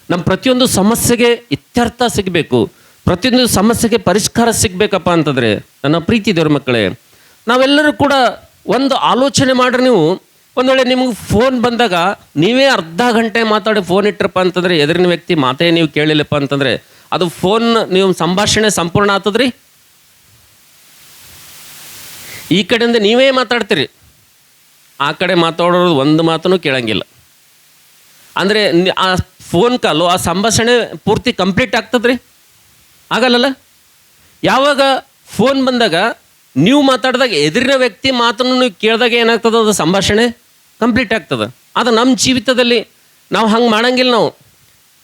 ನಮ್ಮ ಪ್ರತಿಯೊಂದು ಸಮಸ್ಯೆಗೆ ಇತ್ಯರ್ಥ ಸಿಗಬೇಕು, ಪ್ರತಿಯೊಂದು ಸಮಸ್ಯೆಗೆ ಪರಿಷ್ಕಾರ ಸಿಗಬೇಕಪ್ಪ ಅಂತಂದರೆ ನನ್ನ ಪ್ರೀತಿ ದೇವ್ರ ಮಕ್ಕಳೇ, ನಾವೆಲ್ಲರೂ ಕೂಡ ಒಂದು ಆಲೋಚನೆ ಮಾಡ್ರಿ. ನೀವು ಒಂದು ವೇಳೆ ನಿಮ್ಗೆ ಫೋನ್ ಬಂದಾಗ ನೀವೇ ಅರ್ಧ ಗಂಟೆ ಮಾತಾಡಿ ಫೋನ್ ಇಟ್ಟರಪ್ಪ ಅಂತಂದರೆ ಎದುರಿನ ವ್ಯಕ್ತಿ ಮಾತೇ ನೀವು ಕೇಳಿಲ್ಲಪ್ಪ ಅಂತಂದರೆ ಅದು ಫೋನ್ ನೀವು ಸಂಭಾಷಣೆ ಸಂಪೂರ್ಣ ಆಗ್ತದ್ರಿ. ಈ ಕಡೆಯಿಂದ ನೀವೇ ಮಾತಾಡ್ತೀರಿ, ಆ ಕಡೆ ಮಾತಾಡೋದು ಒಂದು ಮಾತನ್ನು ಕೇಳಂಗಿಲ್ಲ. ಅಂದರೆ ಆ ಫೋನ್ ಕಾಲು ಆ ಸಂಭಾಷಣೆ ಪೂರ್ತಿ ಕಂಪ್ಲೀಟ್ ಆಗ್ತದ್ರಿ? ಆಗಲ್ಲಲ್ಲ. ಯಾವಾಗ ಫೋನ್ ಬಂದಾಗ ನೀವು ಮಾತಾಡಿದಾಗ ಎದುರಿನ ವ್ಯಕ್ತಿ ಮಾತನ್ನು ನೀವು ಕೇಳಿದಾಗ ಏನಾಗ್ತದೆ, ಅದು ಸಂಭಾಷಣೆ ಕಂಪ್ಲೀಟ್ ಆಗ್ತದೆ. ಅದು ನಮ್ಮ ಜೀವಿತದಲ್ಲಿ ನಾವು ಹಂಗೆ ಮಾಡಂಗಿಲ್ಲ.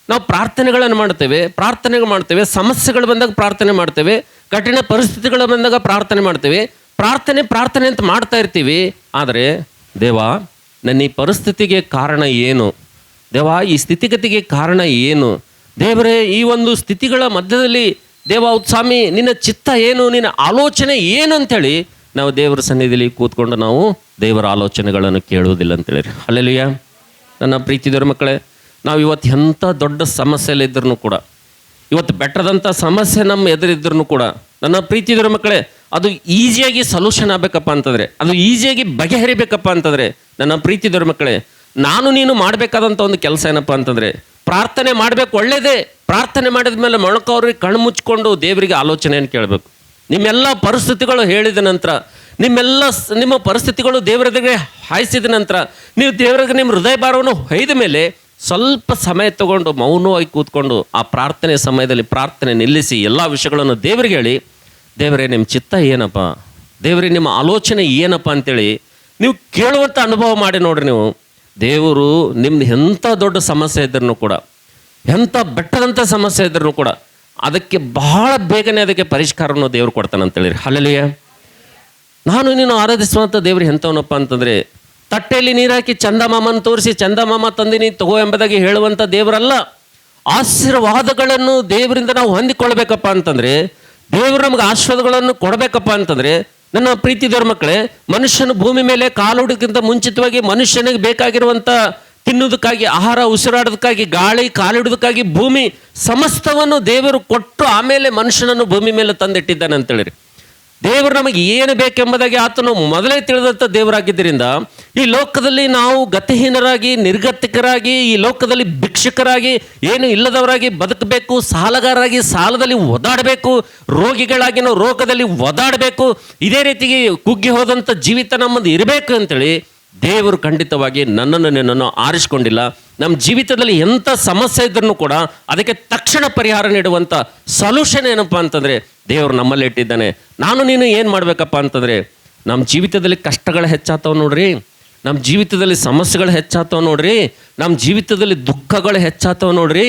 ನಾವು ಪ್ರಾರ್ಥನೆಗಳನ್ನು ಮಾಡ್ತೇವೆ, ಸಮಸ್ಯೆಗಳು ಬಂದಾಗ ಪ್ರಾರ್ಥನೆ ಮಾಡ್ತೇವೆ, ಕಠಿಣ ಪರಿಸ್ಥಿತಿಗಳು ಬಂದಾಗ ಪ್ರಾರ್ಥನೆ ಮಾಡ್ತೇವೆ, ಪ್ರಾರ್ಥನೆ ಅಂತ ಮಾಡ್ತಾ ಇರ್ತೀವಿ. ಆದರೆ ದೇವಾ, ನನ್ನ ಈ ಪರಿಸ್ಥಿತಿಗೆ ಕಾರಣ ಏನು? ದೇವಾ, ಈ ಸ್ಥಿತಿಗತಿಗೆ ಕಾರಣ ಏನು? ದೇವರೇ, ಈ ಒಂದು ಸ್ಥಿತಿಗಳ ಮಧ್ಯದಲ್ಲಿ ದೇವ ಸ್ವಾಮಿ ನಿನ್ನ ಚಿತ್ತ ಏನು, ನಿನ್ನ ಆಲೋಚನೆ ಏನು ಅಂಥೇಳಿ ನಾವು ದೇವರ ಸನ್ನಿಧಿಯಲ್ಲಿ ಕೂತ್ಕೊಂಡು ನಾವು ದೇವರ ಆಲೋಚನೆಗಳನ್ನು ಕೇಳುವುದಿಲ್ಲ ಅಂತೇಳಿರಿ. ಹಲ್ಲೆಲೂಯಾ. ನನ್ನ ಪ್ರೀತಿದವರ ಮಕ್ಕಳೇ, ನಾವು ಇವತ್ತು ಎಂಥ ದೊಡ್ಡ ಸಮಸ್ಯೆಯಲ್ಲಿ ಇದ್ರೂ ಕೂಡ, ಇವತ್ತು ಬೆಟ್ಟದಂಥ ಸಮಸ್ಯೆ ನಮ್ಮ ಎದುರಿದ್ರೂ ಕೂಡ, ನನ್ನ ಪ್ರೀತಿದವರ ಮಕ್ಕಳೇ, ಅದು ಈಸಿಯಾಗಿ ಸೊಲ್ಯೂಷನ್ ಆಗಬೇಕಪ್ಪ ಅಂತಂದರೆ, ಅದು ಈಸಿಯಾಗಿ ಬಗೆಹರಿಬೇಕಪ್ಪ ಅಂತಂದರೆ, ನನ್ನ ಪ್ರೀತಿದವರ ಮಕ್ಕಳೇ, ನಾನು ನೀನು ಮಾಡಬೇಕಾದಂಥ ಒಂದು ಕೆಲಸ ಏನಪ್ಪ ಅಂತಂದರೆ, ಪ್ರಾರ್ಥನೆ ಮಾಡಬೇಕು. ಒಳ್ಳೆಯದೇ. ಪ್ರಾರ್ಥನೆ ಮಾಡಿದ ಮೇಲೆ ಮೊಣಕವ್ರಿಗೆ ಕಣ್ಣು ಮುಚ್ಕೊಂಡು ದೇವರಿಗೆ ಆಲೋಚನೆಯನ್ನು ಕೇಳಬೇಕು. ನಿಮ್ಮೆಲ್ಲ ಪರಿಸ್ಥಿತಿಗಳು ಹೇಳಿದ ನಂತರ, ನಿಮ್ಮ ಪರಿಸ್ಥಿತಿಗಳು ದೇವರಿಗೆ ಹಾಯಿಸಿದ ನಂತರ, ನೀವು ದೇವರಿಗೆ ನಿಮ್ಮ ಹೃದಯ ಭಾರವನ್ನು ಹೊಯ್ದ ಮೇಲೆ ಸ್ವಲ್ಪ ಸಮಯ ತಗೊಂಡು ಮೌನವಾಗಿ ಕೂತ್ಕೊಂಡು ಆ ಪ್ರಾರ್ಥನೆ ಸಮಯದಲ್ಲಿ ಪ್ರಾರ್ಥನೆ ನಿಲ್ಲಿಸಿ ಎಲ್ಲ ವಿಷಯಗಳನ್ನು ದೇವರಿಗೆ ಹೇಳಿ, ದೇವರೇ ನಿಮ್ಮ ಚಿತ್ತ ಏನಪ್ಪ, ದೇವರೇ ನಿಮ್ಮ ಆಲೋಚನೆ ಏನಪ್ಪ ಅಂತೇಳಿ ನೀವು ಕೇಳುವಂಥ ಅನುಭವ ಮಾಡಿ ನೋಡ್ರಿ. ನೀವು ದೇವರು ನಿಮ್ದು ಎಂಥ ದೊಡ್ಡ ಸಮಸ್ಯೆ ಇದ್ರೂ ಕೂಡ, ಎಂಥ ಬೆಟ್ಟದಂಥ ಸಮಸ್ಯೆ ಇದ್ರೂ ಕೂಡ ಅದಕ್ಕೆ ಬಹಳ ಬೇಗನೆ ಅದಕ್ಕೆ ಪರಿಷ್ಕಾರವನ್ನು ದೇವರು ಕೊಡ್ತಾನೆ ಅಂತೇಳಿರಿ. ಹಲ್ಲೆಲೂಯಾ. ನಾನು ನೀನು ಆರಾಧಿಸುವಂಥ ದೇವ್ರು ಎಂಥವನಪ್ಪ ಅಂತಂದರೆ, ತಟ್ಟೆಯಲ್ಲಿ ನೀರು ಹಾಕಿ ಚಂದಮಾಮನ ತೋರಿಸಿ ಚಂದಮಾಮ ತಂದಿನಿ ತಗೋ ಎಂಬುದಾಗಿ ಹೇಳುವಂಥ ದೇವರಲ್ಲ. ಆಶೀರ್ವಾದಗಳನ್ನು ದೇವರಿಂದ ನಾವು ಹೊಂದಿಕೊಳ್ಬೇಕಪ್ಪ ಅಂತಂದರೆ, ದೇವರು ನಮಗೆ ಆಶೀರ್ವಾದಗಳನ್ನು ಕೊಡಬೇಕಪ್ಪ ಅಂತಂದರೆ, ನನ್ನ ಪ್ರೀತಿದವರ ಮಕ್ಕಳೇ, ಮನುಷ್ಯನ ಭೂಮಿ ಮೇಲೆ ಕಾಲುಡೋಕ್ಕಿಂತ ಮುಂಚಿತವಾಗಿ ಮನುಷ್ಯನಿಗೆ ಬೇಕಾಗಿರುವಂಥ ತಿನ್ನುವುದಕ್ಕಾಗಿ, ಆಹಾರ, ಉಸಿರಾಡೋದಕ್ಕಾಗಿ, ಗಾಳಿ, ಕಾಲಿಡೋದಕ್ಕಾಗಿ ಭೂಮಿ ಸಮಸ್ತವನ್ನು ದೇವರು ಕೊಟ್ಟು ಆಮೇಲೆ ಮನುಷ್ಯನನ್ನು ಭೂಮಿ ಮೇಲೆ ತಂದಿಟ್ಟಿದ್ದಾನೆ ಅಂತೇಳಿರಿ. ದೇವರು ನಮಗೆ ಏನು ಬೇಕೆಂಬುದಾಗಿ ಆತನು ಮೊದಲೇ ತಿಳಿದಂಥ ದೇವರಾಗಿದ್ದರಿಂದ ಈ ಲೋಕದಲ್ಲಿ ನಾವು ಗತಿಹೀನರಾಗಿ, ನಿರ್ಗತಿಕರಾಗಿ, ಈ ಲೋಕದಲ್ಲಿ ಭಿಕ್ಷುಕರಾಗಿ, ಏನು ಇಲ್ಲದವರಾಗಿ ಬದುಕಬೇಕು, ಸಾಲಗಾರರಾಗಿ ಸಾಲದಲ್ಲಿ ಒದಾಡಬೇಕು, ರೋಗಿಗಳಾಗಿ ನಾವು ರೋಗದಲ್ಲಿ ಒದಾಡಬೇಕು, ಇದೇ ರೀತಿಗೆ ಕುಗ್ಗಿ ಹೋದಂಥ ಜೀವಿತ ನಮ್ಮದು ಇರಬೇಕು ಅಂತೇಳಿ ದೇವರು ಖಂಡಿತವಾಗಿ ನಿನ್ನನ್ನು ಆರಿಸ್ಕೊಂಡಿಲ್ಲ. ನಮ್ಮ ಜೀವಿತದಲ್ಲಿ ಎಂಥ ಸಮಸ್ಯೆ ಇದ್ರೂ ಕೂಡ ಅದಕ್ಕೆ ತಕ್ಷಣ ಪರಿಹಾರ ನೀಡುವಂಥ ಸೊಲ್ಯೂಷನ್ ಏನಪ್ಪ ಅಂತಂದರೆ ದೇವರು ನಮ್ಮಲ್ಲಿ ಇಟ್ಟಿದ್ದಾನೆ. ನಾನು ನೀನು ಏನು ಮಾಡಬೇಕಪ್ಪ ಅಂತಂದರೆ, ನಮ್ಮ ಜೀವಿತದಲ್ಲಿ ಕಷ್ಟಗಳು ಹೆಚ್ಚಾಗ್ತಾವೆ ನೋಡ್ರಿ, ನಮ್ಮ ಜೀವಿತದಲ್ಲಿ ಸಮಸ್ಯೆಗಳು ಹೆಚ್ಚಾಗ್ತಾವೆ ನೋಡ್ರಿ, ನಮ್ಮ ಜೀವಿತದಲ್ಲಿ ದುಃಖಗಳು ಹೆಚ್ಚಾಗ್ತಾವೆ ನೋಡ್ರಿ,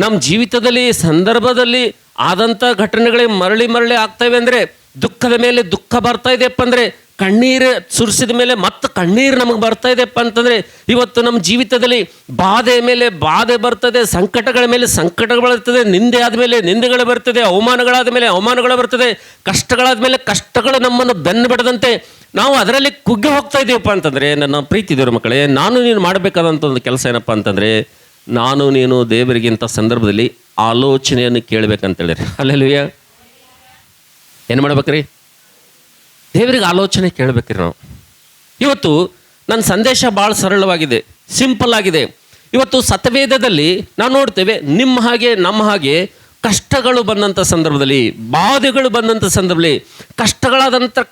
ನಮ್ಮ ಜೀವಿತದಲ್ಲಿ ಸಂದರ್ಭದಲ್ಲಿ ಆದಂಥ ಘಟನೆಗಳಿಗೆ ಮರಳಿ ಆಗ್ತವೆ ಅಂದರೆ, ದುಃಖದ ಮೇಲೆ ದುಃಖ ಬರ್ತಾ ಇದೆಯಪ್ಪ ಅಂದರೆ, ಕಣ್ಣೀರು ಸುರಿಸಿದ ಮೇಲೆ ಮತ್ತೆ ಕಣ್ಣೀರು ನಮಗೆ ಬರ್ತಾ ಇದೆಯಪ್ಪ ಅಂತಂದರೆ, ಇವತ್ತು ನಮ್ಮ ಜೀವಿತದಲ್ಲಿ ಬಾಧೆ ಮೇಲೆ ಬಾಧೆ ಬರ್ತದೆ, ಸಂಕಟಗಳ ಮೇಲೆ ಸಂಕಟಗಳು ಬರ್ತದೆ, ನಿಂದೆ ಆದಮೇಲೆ ನಿಂದೆಗಳು ಬರ್ತದೆ, ಅವಮಾನಗಳಾದ ಮೇಲೆ ಅವಮಾನಗಳು ಬರ್ತದೆ, ಕಷ್ಟಗಳಾದ ಮೇಲೆ ಕಷ್ಟಗಳು ನಮ್ಮನ್ನು ಬೆನ್ನು ಬಿಡದಂತೆ ನಾವು ಅದರಲ್ಲಿ ಕುಗ್ಗಿ ಹೋಗ್ತಾ ಇದ್ದೀವಪ್ಪ ಅಂತಂದರೆ, ನನ್ನ ಪ್ರೀತಿದವರ ಮಕ್ಕಳೇ, ನಾನು ನೀನು ಮಾಡಬೇಕಾದಂಥ ಒಂದು ಕೆಲಸ ಏನಪ್ಪ ಅಂತಂದರೆ, ನಾನು ನೀನು ದೇವರಿಗಿಂತ ಸಂದರ್ಭದಲ್ಲಿ ಆಲೋಚನೆಯನ್ನು ಕೇಳಬೇಕಂತೇಳಿರಿ. ಹಲ್ಲೆಲೂಯಾ. ಏನು ಮಾಡ್ಬೇಕ್ರಿ? ದೇವರಿಗೆ ಆಲೋಚನೆ ಕೇಳಬೇಕ್ರಿ ನಾವು. ಇವತ್ತು ನನ್ನ ಸಂದೇಶ ಭಾಳ ಸರಳವಾಗಿದೆ, ಸಿಂಪಲ್ ಆಗಿದೆ. ಇವತ್ತು ಸತ್ಯವೇದದಲ್ಲಿ ನಾವು ನೋಡ್ತೇವೆ, ನಿಮ್ಮ ಹಾಗೆ ನಮ್ಮ ಹಾಗೆ ಕಷ್ಟಗಳು ಬಂದಂಥ ಸಂದರ್ಭದಲ್ಲಿ, ಬಾಧೆಗಳು ಬಂದಂಥ ಸಂದರ್ಭದಲ್ಲಿ,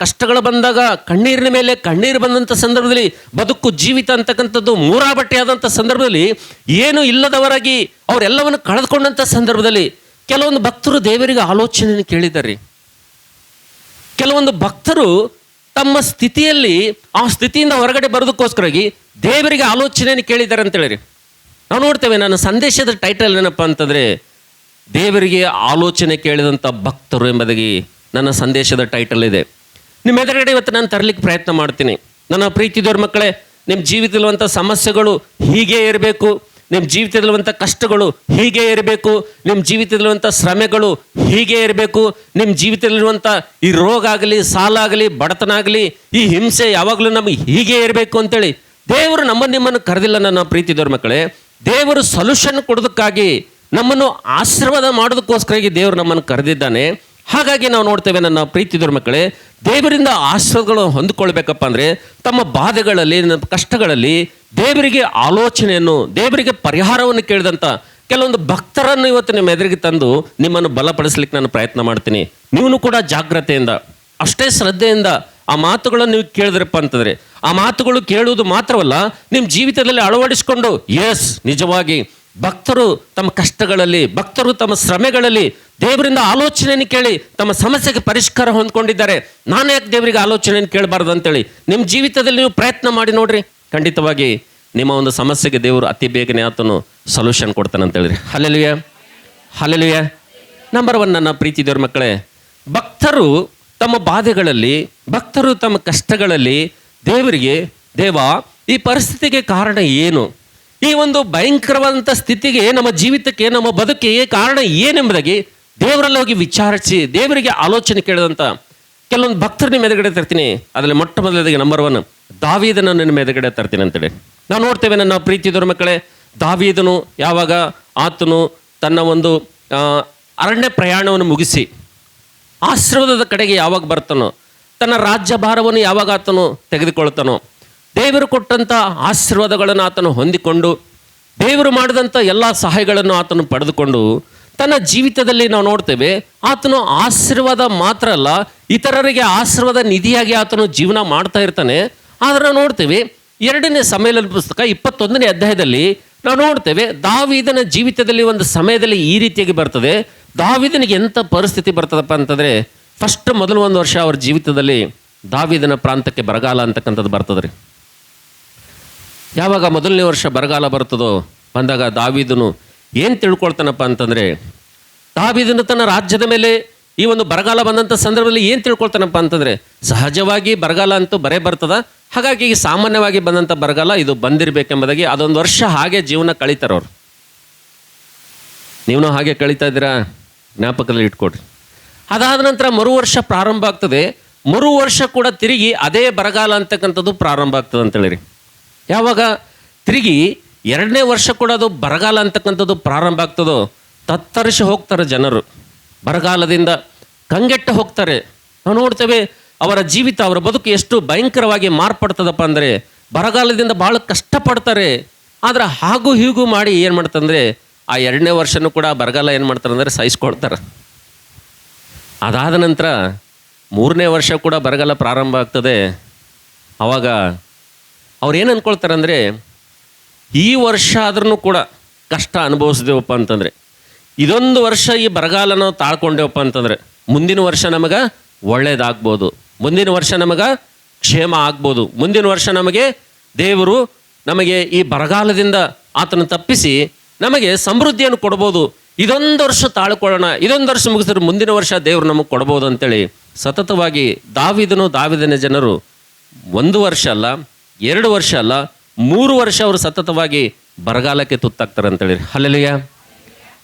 ಕಷ್ಟಗಳು ಬಂದಾಗ ಕಣ್ಣೀರಿನ ಮೇಲೆ ಕಣ್ಣೀರು ಬಂದಂಥ ಸಂದರ್ಭದಲ್ಲಿ, ಬದುಕು ಜೀವಿತ ಅಂತಕ್ಕಂಥದ್ದು ಮೂರಾಬಟ್ಟೆಯಾದಂಥ ಸಂದರ್ಭದಲ್ಲಿ, ಏನು ಇಲ್ಲದವರಾಗಿ ಅವರೆಲ್ಲವನ್ನು ಕಳೆದುಕೊಂಡಂಥ ಸಂದರ್ಭದಲ್ಲಿ ಕೆಲವೊಂದು ಭಕ್ತರು ದೇವರಿಗೆ ಆಲೋಚನೆಯನ್ನು ಕೇಳಿದ್ದಾರೆ. ಕೆಲವೊಂದು ಭಕ್ತರು ತಮ್ಮ ಸ್ಥಿತಿಯಲ್ಲಿ ಆ ಸ್ಥಿತಿಯಿಂದ ಹೊರಗಡೆ ಬರೋದಕ್ಕೋಸ್ಕರವಾಗಿ ದೇವರಿಗೆ ಆಲೋಚನೆಯನ್ನು ಕೇಳಿದ್ದಾರೆ ಅಂತೇಳಿರಿ. ನಾವು ನೋಡ್ತೇವೆ, ನನ್ನ ಸಂದೇಶದ ಟೈಟಲ್ ಏನಪ್ಪ ಅಂತಂದರೆ, ದೇವರಿಗೆ ಆಲೋಚನೆ ಕೇಳಿದಂಥ ಭಕ್ತರು ಎಂಬುದಾಗಿ ನನ್ನ ಸಂದೇಶದ ಟೈಟಲ್ ಇದೆ. ನಿಮ್ಮ ಎದುರುಗಡೆ ಇವತ್ತು ನಾನು ತರಲಿಕ್ಕೆ ಪ್ರಯತ್ನ ಮಾಡ್ತೀನಿ. ನನ್ನ ಪ್ರೀತಿದವ್ರ ಮಕ್ಕಳೇ, ನಿಮ್ಮ ಜೀವಿತದಲ್ಲಿರುವಂಥ ಸಮಸ್ಯೆಗಳು ಹೀಗೆ ಇರಬೇಕು, ನಿಮ್ಮ ಜೀವಿತದಲ್ಲಿರುವಂಥ ಕಷ್ಟಗಳು ಹೀಗೆ ಇರಬೇಕು, ನಿಮ್ಮ ಜೀವಿತದಲ್ಲಿರುವಂಥ ಶ್ರಮೆಗಳು ಹೀಗೆ ಇರಬೇಕು, ನಿಮ್ಮ ಜೀವಿತದಲ್ಲಿರುವಂಥ ಈ ರೋಗ ಆಗಲಿ, ಸಾಲ ಆಗಲಿ, ಬಡತನ ಆಗಲಿ, ಈ ಹಿಂಸೆ ಯಾವಾಗಲೂ ನಮಗೆ ಹೀಗೆ ಇರಬೇಕು ಅಂತೇಳಿ ದೇವರು ನಿಮ್ಮನ್ನು ಕರೆದಿಲ್ಲ. ನನ್ನ ಪ್ರೀತಿದವ್ರ ಮಕ್ಕಳೇ, ದೇವರು ಸೊಲ್ಯೂಷನ್ ಕೊಡೋದಕ್ಕಾಗಿ ನಮ್ಮನ್ನು ಆಶೀರ್ವಾದ ಮಾಡೋದಕ್ಕೋಸ್ಕರಾಗಿ ದೇವರು ನಮ್ಮನ್ನು ಕರೆದಿದ್ದಾನೆ. ಹಾಗಾಗಿ ನಾವು ನೋಡ್ತೇವೆ, ನನ್ನ ಪ್ರೀತಿದವ್ರ ಮಕ್ಕಳೇ, ದೇವರಿಂದ ಆಶೀರ್ವಾದಗಳನ್ನು ಹೊಂದಿಕೊಳ್ಬೇಕಪ್ಪ ಅಂದರೆ ತಮ್ಮ ಬಾಧೆಗಳಲ್ಲಿ, ಕಷ್ಟಗಳಲ್ಲಿ ದೇವರಿಗೆ ಆಲೋಚನೆಯನ್ನು, ದೇವರಿಗೆ ಪರಿಹಾರವನ್ನು ಕೇಳಿದಂಥ ಕೆಲವೊಂದು ಭಕ್ತರನ್ನು ಇವತ್ತು ನಿಮ್ಮ ಎದುರಿಗೆ ತಂದು ನಿಮ್ಮನ್ನು ಬಲಪಡಿಸ್ಲಿಕ್ಕೆ ನಾನು ಪ್ರಯತ್ನ ಮಾಡ್ತೀನಿ. ನೀವು ಕೂಡ ಜಾಗ್ರತೆಯಿಂದ, ಅಷ್ಟೇ ಶ್ರದ್ಧೆಯಿಂದ ಆ ಮಾತುಗಳನ್ನು ನೀವು ಕೇಳಿದ್ರಪ್ಪ ಅಂತಂದರೆ, ಆ ಮಾತುಗಳು ಕೇಳುವುದು ಮಾತ್ರವಲ್ಲ, ನಿಮ್ಮ ಜೀವಿತದಲ್ಲಿ ಅಳವಡಿಸಿಕೊಂಡು, ಎಸ್, ನಿಜವಾಗಿ ಭಕ್ತರು ತಮ್ಮ ಕಷ್ಟಗಳಲ್ಲಿ, ಭಕ್ತರು ತಮ್ಮ ಶ್ರಮೆಗಳಲ್ಲಿ ದೇವರಿಂದ ಆಲೋಚನೆಯನ್ನು ಕೇಳಿ ತಮ್ಮ ಸಮಸ್ಯೆಗೆ ಪರಿಷ್ಕಾರ ಹೊಂದ್ಕೊಂಡಿದ್ದಾರೆ. ನಾನು ಯಾಕೆ ದೇವರಿಗೆ ಆಲೋಚನೆಯನ್ನು ಕೇಳಬಾರ್ದು ಅಂತೇಳಿ ನಿಮ್ಮ ಜೀವಿತದಲ್ಲಿ ನೀವು ಪ್ರಯತ್ನ ಮಾಡಿ ನೋಡ್ರಿ. ಖಂಡಿತವಾಗಿ ನಿಮ್ಮ ಒಂದು ಸಮಸ್ಯೆಗೆ ದೇವರು ಅತಿ ಬೇಗನೆ ಆತನು ಸೊಲ್ಯೂಷನ್ ಕೊಡ್ತಾನೆ ಅಂತೇಳಿರಿ. Hallelujah, hallelujah. ನಂಬರ್ 1, ನನ್ನ ಪ್ರೀತಿ ದೇವ್ರ ಮಕ್ಕಳೇ, ಭಕ್ತರು ತಮ್ಮ ಬಾಧೆಗಳಲ್ಲಿ, ಭಕ್ತರು ತಮ್ಮ ಕಷ್ಟಗಳಲ್ಲಿ ದೇವರಿಗೆ, ದೇವ ಈ ಪರಿಸ್ಥಿತಿಗೆ ಕಾರಣ ಏನು, ಈ ಒಂದು ಭಯಂಕರವಾದಂಥ ಸ್ಥಿತಿಗೆ, ನಮ್ಮ ಜೀವಿತಕ್ಕೆ, ನಮ್ಮ ಬದುಕಿಗೆ ಕಾರಣ ಏನೆಂಬುದಾಗಿ ದೇವರಲ್ಲಿ ಹೋಗಿ ವಿಚಾರಿಸಿ ದೇವರಿಗೆ ಆಲೋಚನೆ ಕೇಳಿದಂಥ ಕೆಲವೊಂದು ಭಕ್ತರು ನಿಮ್ಮ ಎದುರುಗಡೆ ತರ್ತೀನಿ. ಅದರಲ್ಲಿ ಮೊಟ್ಟ ಮೊದಲದಾಗಿ ನಂಬರ್ 1 ದಾವೀದನನ್ನು ನಿಮ್ಮ ಎದುರುಗಡೆ ತರ್ತೀನಿ ಅಂತೇಳಿ ನಾವು ನೋಡ್ತೇವೆ. ನನ್ನ ಪ್ರೀತಿದವ್ರ ಮಕ್ಕಳೇ, ದಾವೀದನು ಯಾವಾಗ ಆತನು ತನ್ನ ಒಂದು ಅರಣ್ಯ ಪ್ರಯಾಣವನ್ನು ಮುಗಿಸಿ ಆಶೀರ್ವಾದದ ಕಡೆಗೆ ಯಾವಾಗ ಬರ್ತಾನೋ, ತನ್ನ ರಾಜ್ಯಭಾರವನ್ನು ಯಾವಾಗ ಆತನು ತೆಗೆದುಕೊಳ್ತಾನೋ, ದೇವರು ಕೊಟ್ಟಂಥ ಆಶೀರ್ವಾದಗಳನ್ನು ಆತನು ಹೊಂದಿಕೊಂಡು, ದೇವರು ಮಾಡಿದಂಥ ಎಲ್ಲ ಸಹಾಯಗಳನ್ನು ಆತನು ಪಡೆದುಕೊಂಡು ತನ್ನ ಜೀವಿತದಲ್ಲಿ ನಾವು ನೋಡ್ತೇವೆ, ಆತನು ಆಶೀರ್ವಾದ ಮಾತ್ರ ಅಲ್ಲ, ಇತರರಿಗೆ ಆಶೀರ್ವಾದ ನಿಧಿಯಾಗಿ ಆತನು ಜೀವನ ಮಾಡ್ತಾ ಇರ್ತಾನೆ. ಆದರೆ ನೋಡ್ತೇವೆ 2ನೇ ಸಮುವೇಲನ ಪುಸ್ತಕ 21ನೇ ಅಧ್ಯಾಯದಲ್ಲಿ ನಾವು ನೋಡ್ತೇವೆ, ದಾವೀದನ ಜೀವಿತದಲ್ಲಿ ಒಂದು ಸಮಯದಲ್ಲಿ ಈ ರೀತಿಯಾಗಿ ಬರ್ತದೆ. ದಾವೀದನಿಗೆ ಎಂಥ ಪರಿಸ್ಥಿತಿ ಬರ್ತದಪ್ಪ ಅಂತಂದರೆ, ಫಸ್ಟ್ ಮೊದಲು 1 ವರ್ಷ ಅವ್ರ ಜೀವಿತದಲ್ಲಿ ದಾವೀದನ ಪ್ರಾಂತಕ್ಕೆ ಬರಗಾಲ ಅಂತಕ್ಕಂಥದ್ದು ಬರ್ತದ್ರಿ. ಯಾವಾಗ ಮೊದಲನೇ ವರ್ಷ ಬರಗಾಲ ಬರ್ತದೋ, ಬಂದಾಗ ದಾವೀದನು ಏನು ತಿಳ್ಕೊಳ್ತಾನಪ್ಪ ಅಂತಂದರೆ, ದಾವೀದನು ತನ್ನ ರಾಜ್ಯದ ಮೇಲೆ ಈ ಒಂದು ಬರಗಾಲ ಬಂದಂಥ ಸಂದರ್ಭದಲ್ಲಿ ಏನು ತಿಳ್ಕೊಳ್ತಾನಪ್ಪ ಅಂತಂದರೆ, ಸಹಜವಾಗಿ ಬರಗಾಲ ಅಂತೂ ಬರೇ ಬರ್ತದ, ಹಾಗಾಗಿ ಸಾಮಾನ್ಯವಾಗಿ ಬಂದಂಥ ಬರಗಾಲ ಇದು ಬಂದಿರಬೇಕೆಂಬುದಾಗಿ ಅದೊಂದು ವರ್ಷ ಹಾಗೆ ಜೀವನ ಕಳೀತಾರವ್ರು. ನೀವು ಹಾಗೆ ಕಳೀತಾ ಇದ್ದೀರಾ, ಜ್ಞಾಪಕದಲ್ಲಿ ಇಟ್ಕೊಡ್ರಿ. ಅದಾದ ನಂತರ ಮರು ವರ್ಷ ಪ್ರಾರಂಭ ಆಗ್ತದೆ. ಮರು ವರ್ಷ ಕೂಡ ತಿರುಗಿ ಅದೇ ಬರಗಾಲ ಅಂತಕ್ಕಂಥದ್ದು ಪ್ರಾರಂಭ ಆಗ್ತದೆ ಅಂತೇಳಿರಿ. ಯಾವಾಗ ತಿರುಗಿ 2ನೇ ವರ್ಷ ಕೂಡ ಅದು ಬರಗಾಲ ಅಂತಕ್ಕಂಥದ್ದು ಪ್ರಾರಂಭ ಆಗ್ತದೋ, ತತ್ತರಿಸಿ ಹೋಗ್ತಾರೆ ಜನರು, ಬರಗಾಲದಿಂದ ಕಂಗೆಟ್ಟು ಹೋಗ್ತಾರೆ. ನಾವು ನೋಡ್ತೇವೆ ಅವರ ಜೀವಿತ, ಅವರ ಬದುಕು ಎಷ್ಟು ಭಯಂಕರವಾಗಿ ಮಾರ್ಪಡ್ತದಪ್ಪ ಅಂದರೆ, ಬರಗಾಲದಿಂದ ಭಾಳ ಕಷ್ಟಪಡ್ತಾರೆ. ಆದರೆ ಹಾಗೂ ಹೀಗೂ ಮಾಡಿ ಏನು ಮಾಡ್ತಂದರೆ, ಆ 2ನೇ ವರ್ಷನೂ ಕೂಡ ಬರಗಾಲ ಏನು ಮಾಡ್ತಾರೆ ಅಂದರೆ ಸಹಿಸ್ಕೊಳ್ತಾರೆ. ಅದಾದ ನಂತರ 3ನೇ ವರ್ಷ ಕೂಡ ಬರಗಾಲ ಪ್ರಾರಂಭ ಆಗ್ತದೆ. ಆವಾಗ ಅವ್ರು ಏನು ಅಂದ್ಕೊಳ್ತಾರೆ ಅಂದರೆ, ಈ ವರ್ಷ ಆದ್ರೂ ಕೂಡ ಕಷ್ಟ ಅನುಭವಿಸಿದೆವಪ್ಪ ಅಂತಂದರೆ, ಇದೊಂದು ವರ್ಷ ಈ ಬರಗಾಲ ನಾವು ತಾಳ್ಕೊಂಡೇವಪ್ಪ ಅಂತಂದರೆ ಮುಂದಿನ ವರ್ಷ ನಮಗೆ ಒಳ್ಳೇದಾಗ್ಬೋದು, ಮುಂದಿನ ವರ್ಷ ನಮಗೆ ಕ್ಷೇಮ ಆಗ್ಬೋದು, ಮುಂದಿನ ವರ್ಷ ನಮಗೆ ದೇವರು ನಮಗೆ ಈ ಬರಗಾಲದಿಂದ ಆತನ ತಪ್ಪಿಸಿ ನಮಗೆ ಸಮೃದ್ಧಿಯನ್ನು ಕೊಡ್ಬೋದು. ಇದೊಂದು ವರ್ಷ ತಾಳ್ಕೊಳ್ಳೋಣ, ಇದೊಂದು ವರ್ಷ ಮುಗಿಸಿದ್ರೆ ಮುಂದಿನ ವರ್ಷ ದೇವರು ನಮಗೆ ಕೊಡ್ಬೋದು ಅಂತೇಳಿ ಸತತವಾಗಿ ದಾವೀದನ ಜನರು 1 ವರ್ಷ ಅಲ್ಲ, 2 ವರ್ಷ ಅಲ್ಲ, 3 ವರ್ಷ ಅವರು ಸತತವಾಗಿ ಬರಗಾಲಕ್ಕೆ ತುತ್ತಾಗ್ತಾರೆ ಅಂತೇಳಿ. ಹಲ್ಲೆಲೂಯಾ.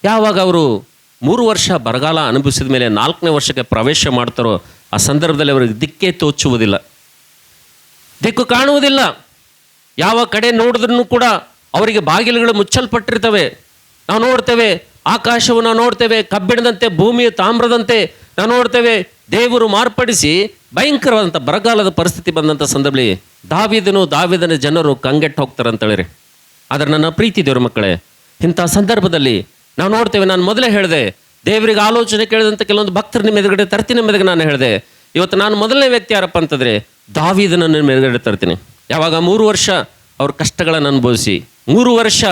ಯಾವಾಗ ಅವರು 3 ವರ್ಷ ಬರಗಾಲ ಅನುಭವಿಸಿದ ಮೇಲೆ 4ನೇ ವರ್ಷಕ್ಕೆ ಪ್ರವೇಶ ಮಾಡ್ತಾರೋ, ಆ ಸಂದರ್ಭದಲ್ಲಿ ಅವರಿಗೆ ದಿಕ್ಕೇ ತೋಚುವುದಿಲ್ಲ, ದಿಕ್ಕು ಕಾಣುವುದಿಲ್ಲ. ಯಾವ ಕಡೆ ನೋಡಿದ್ರೂ ಕೂಡ ಅವರಿಗೆ ಬಾಗಿಲುಗಳು ಮುಚ್ಚಲ್ಪಟ್ಟಿರ್ತವೆ. ನಾವು ನೋಡ್ತೇವೆ ಆಕಾಶವು, ನಾವು ನೋಡ್ತೇವೆ ಕಬ್ಬಿಣದಂತೆ, ಭೂಮಿಯ ತಾಮ್ರದಂತೆ ನಾವು ನೋಡ್ತೇವೆ. ದೇವರು ಮಾರ್ಪಡಿಸಿ ಭಯಂಕರವಾದಂಥ ಬರಗಾಲದ ಪರಿಸ್ಥಿತಿ ಬಂದಂಥ ಸಂದರ್ಭದಲ್ಲಿ ದಾವೀದನ ಜನರು ಕಂಗೆಟ್ಟು ಹೋಗ್ತಾರೆ ಅಂತೇಳಿರಿ. ಆದರೆ ನನ್ನ ಪ್ರೀತಿ ದೇವ್ರ ಮಕ್ಕಳೇ, ಇಂಥ ಸಂದರ್ಭದಲ್ಲಿ ನಾವು ನೋಡ್ತೇವೆ, ನಾನು ಮೊದಲೇ ಹೇಳಿದೆ, ದೇವರಿಗೆ ಆಲೋಚನೆ ಕೇಳಿದಂಥ ಕೆಲವೊಂದು ಭಕ್ತರು ನಿಮ್ಮ ಎದುರುಗಡೆ ತರ್ತೀನಿ ಎಂಬುದಾಗಿ ನಾನು ಹೇಳಿದೆ. ಇವತ್ತು ನಾನು ಮೊದಲನೇ ವ್ಯಕ್ತಿ ಯಾರಪ್ಪ ಅಂತಂದರೆ ದಾವೀದನನ್ನು ನಿಮ್ಮ ಎದುರುಗಡೆ ತರ್ತೀನಿ. ಯಾವಾಗ 3 ವರ್ಷ ಅವ್ರ ಕಷ್ಟಗಳನ್ನು ಅನುಭವಿಸಿ, 3 ವರ್ಷ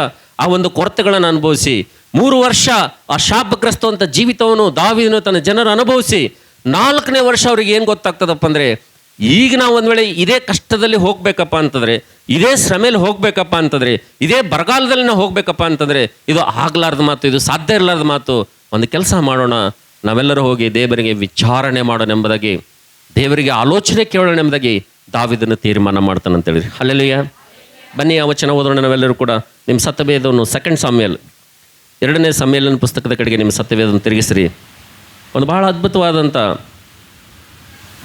ಆ ಒಂದು ಕೊರತೆಗಳನ್ನು ಅನುಭವಿಸಿ, 3 ವರ್ಷ ಆ ಶಾಪಗ್ರಸ್ತವಂಥ ಜೀವಿತವನ್ನು ದಾವೀದನು ತನ್ನ ಜನರು ಅನುಭವಿಸಿ, 4ನೇ ವರ್ಷ ಅವ್ರಿಗೆ ಏನು ಗೊತ್ತಾಗ್ತದಪ್ಪ ಅಂದರೆ, ಈಗ ನಾವು ಒಂದು ವೇಳೆ ಇದೇ ಕಷ್ಟದಲ್ಲಿ ಹೋಗ್ಬೇಕಪ್ಪ ಅಂತಂದರೆ, ಇದೇ ಶ್ರಮೆಯಲ್ಲಿ ಹೋಗ್ಬೇಕಪ್ಪ ಅಂತಂದರೆ, ಇದೇ ಬರಗಾಲದಲ್ಲಿ ನಾವು ಹೋಗ್ಬೇಕಪ್ಪ ಅಂತಂದರೆ ಇದು ಆಗ್ಲಾರ್ದ ಮಾತು, ಇದು ಸಾಧ್ಯ ಇರಲಾರ್ದ ಮಾತು. ಒಂದು ಕೆಲಸ ಮಾಡೋಣ, ನಾವೆಲ್ಲರೂ ಹೋಗಿ ದೇವರಿಗೆ ವಿಚಾರಣೆ ಮಾಡೋಣ ಎಂಬುದಾಗಿ, ದೇವರಿಗೆ ಆಲೋಚನೆ ಕೇಳೋಣ ಎಂಬುದಾಗಿ ದಾವೀದನು ತೀರ್ಮಾನ ಮಾಡ್ತಾನೆ ಅಂತೇಳಿ. ಹಲ್ಲೆಲೂಯಾ. ಬನ್ನಿ ಆ ವಚನ ಓದೋಣ ನಾವೆಲ್ಲರೂ ಕೂಡ. ನಿಮ್ಮ ಸತ್ಯವೇದವನ್ನು 2 ಸಾಮುವೇಲ 2ನೇ ಸಾಮುವೇಲನ ಪುಸ್ತಕದ ಕಡೆಗೆ ನಿಮ್ಮ ಸತ್ಯವೇದವನ್ನು ತಿರುಗಿಸ್ರಿ. ಒಂದು ಬಹಳ ಅದ್ಭುತವಾದಂಥ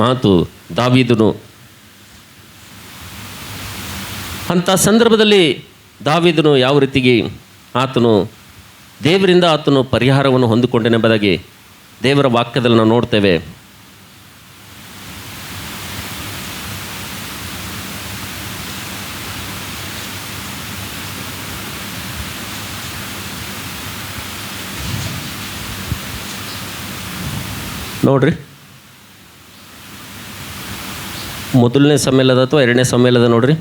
ಮಾತು. ದಾವೀದನು ಅಂಥ ಸಂದರ್ಭದಲ್ಲಿ ದಾವೀದನು ಯಾವ ರೀತಿಗೆ ದೇವರಿಂದ ಆತನು ಪರಿಹಾರವನ್ನು ಹೊಂದಿಕೊಂಡನೆಂಬುದಾಗಿ ದೇವರ ವಾಕ್ಯದಲ್ಲಿ ನಾವು ನೋಡ್ತೇವೆ. ನೋಡ್ರಿ, ಮೊದಲನೇ ಸಮ್ಮೇಳದ ಅಥವಾ ಎರಡನೇ ಸಮ್ಮೇಳದ ನೋಡ್ರಿ,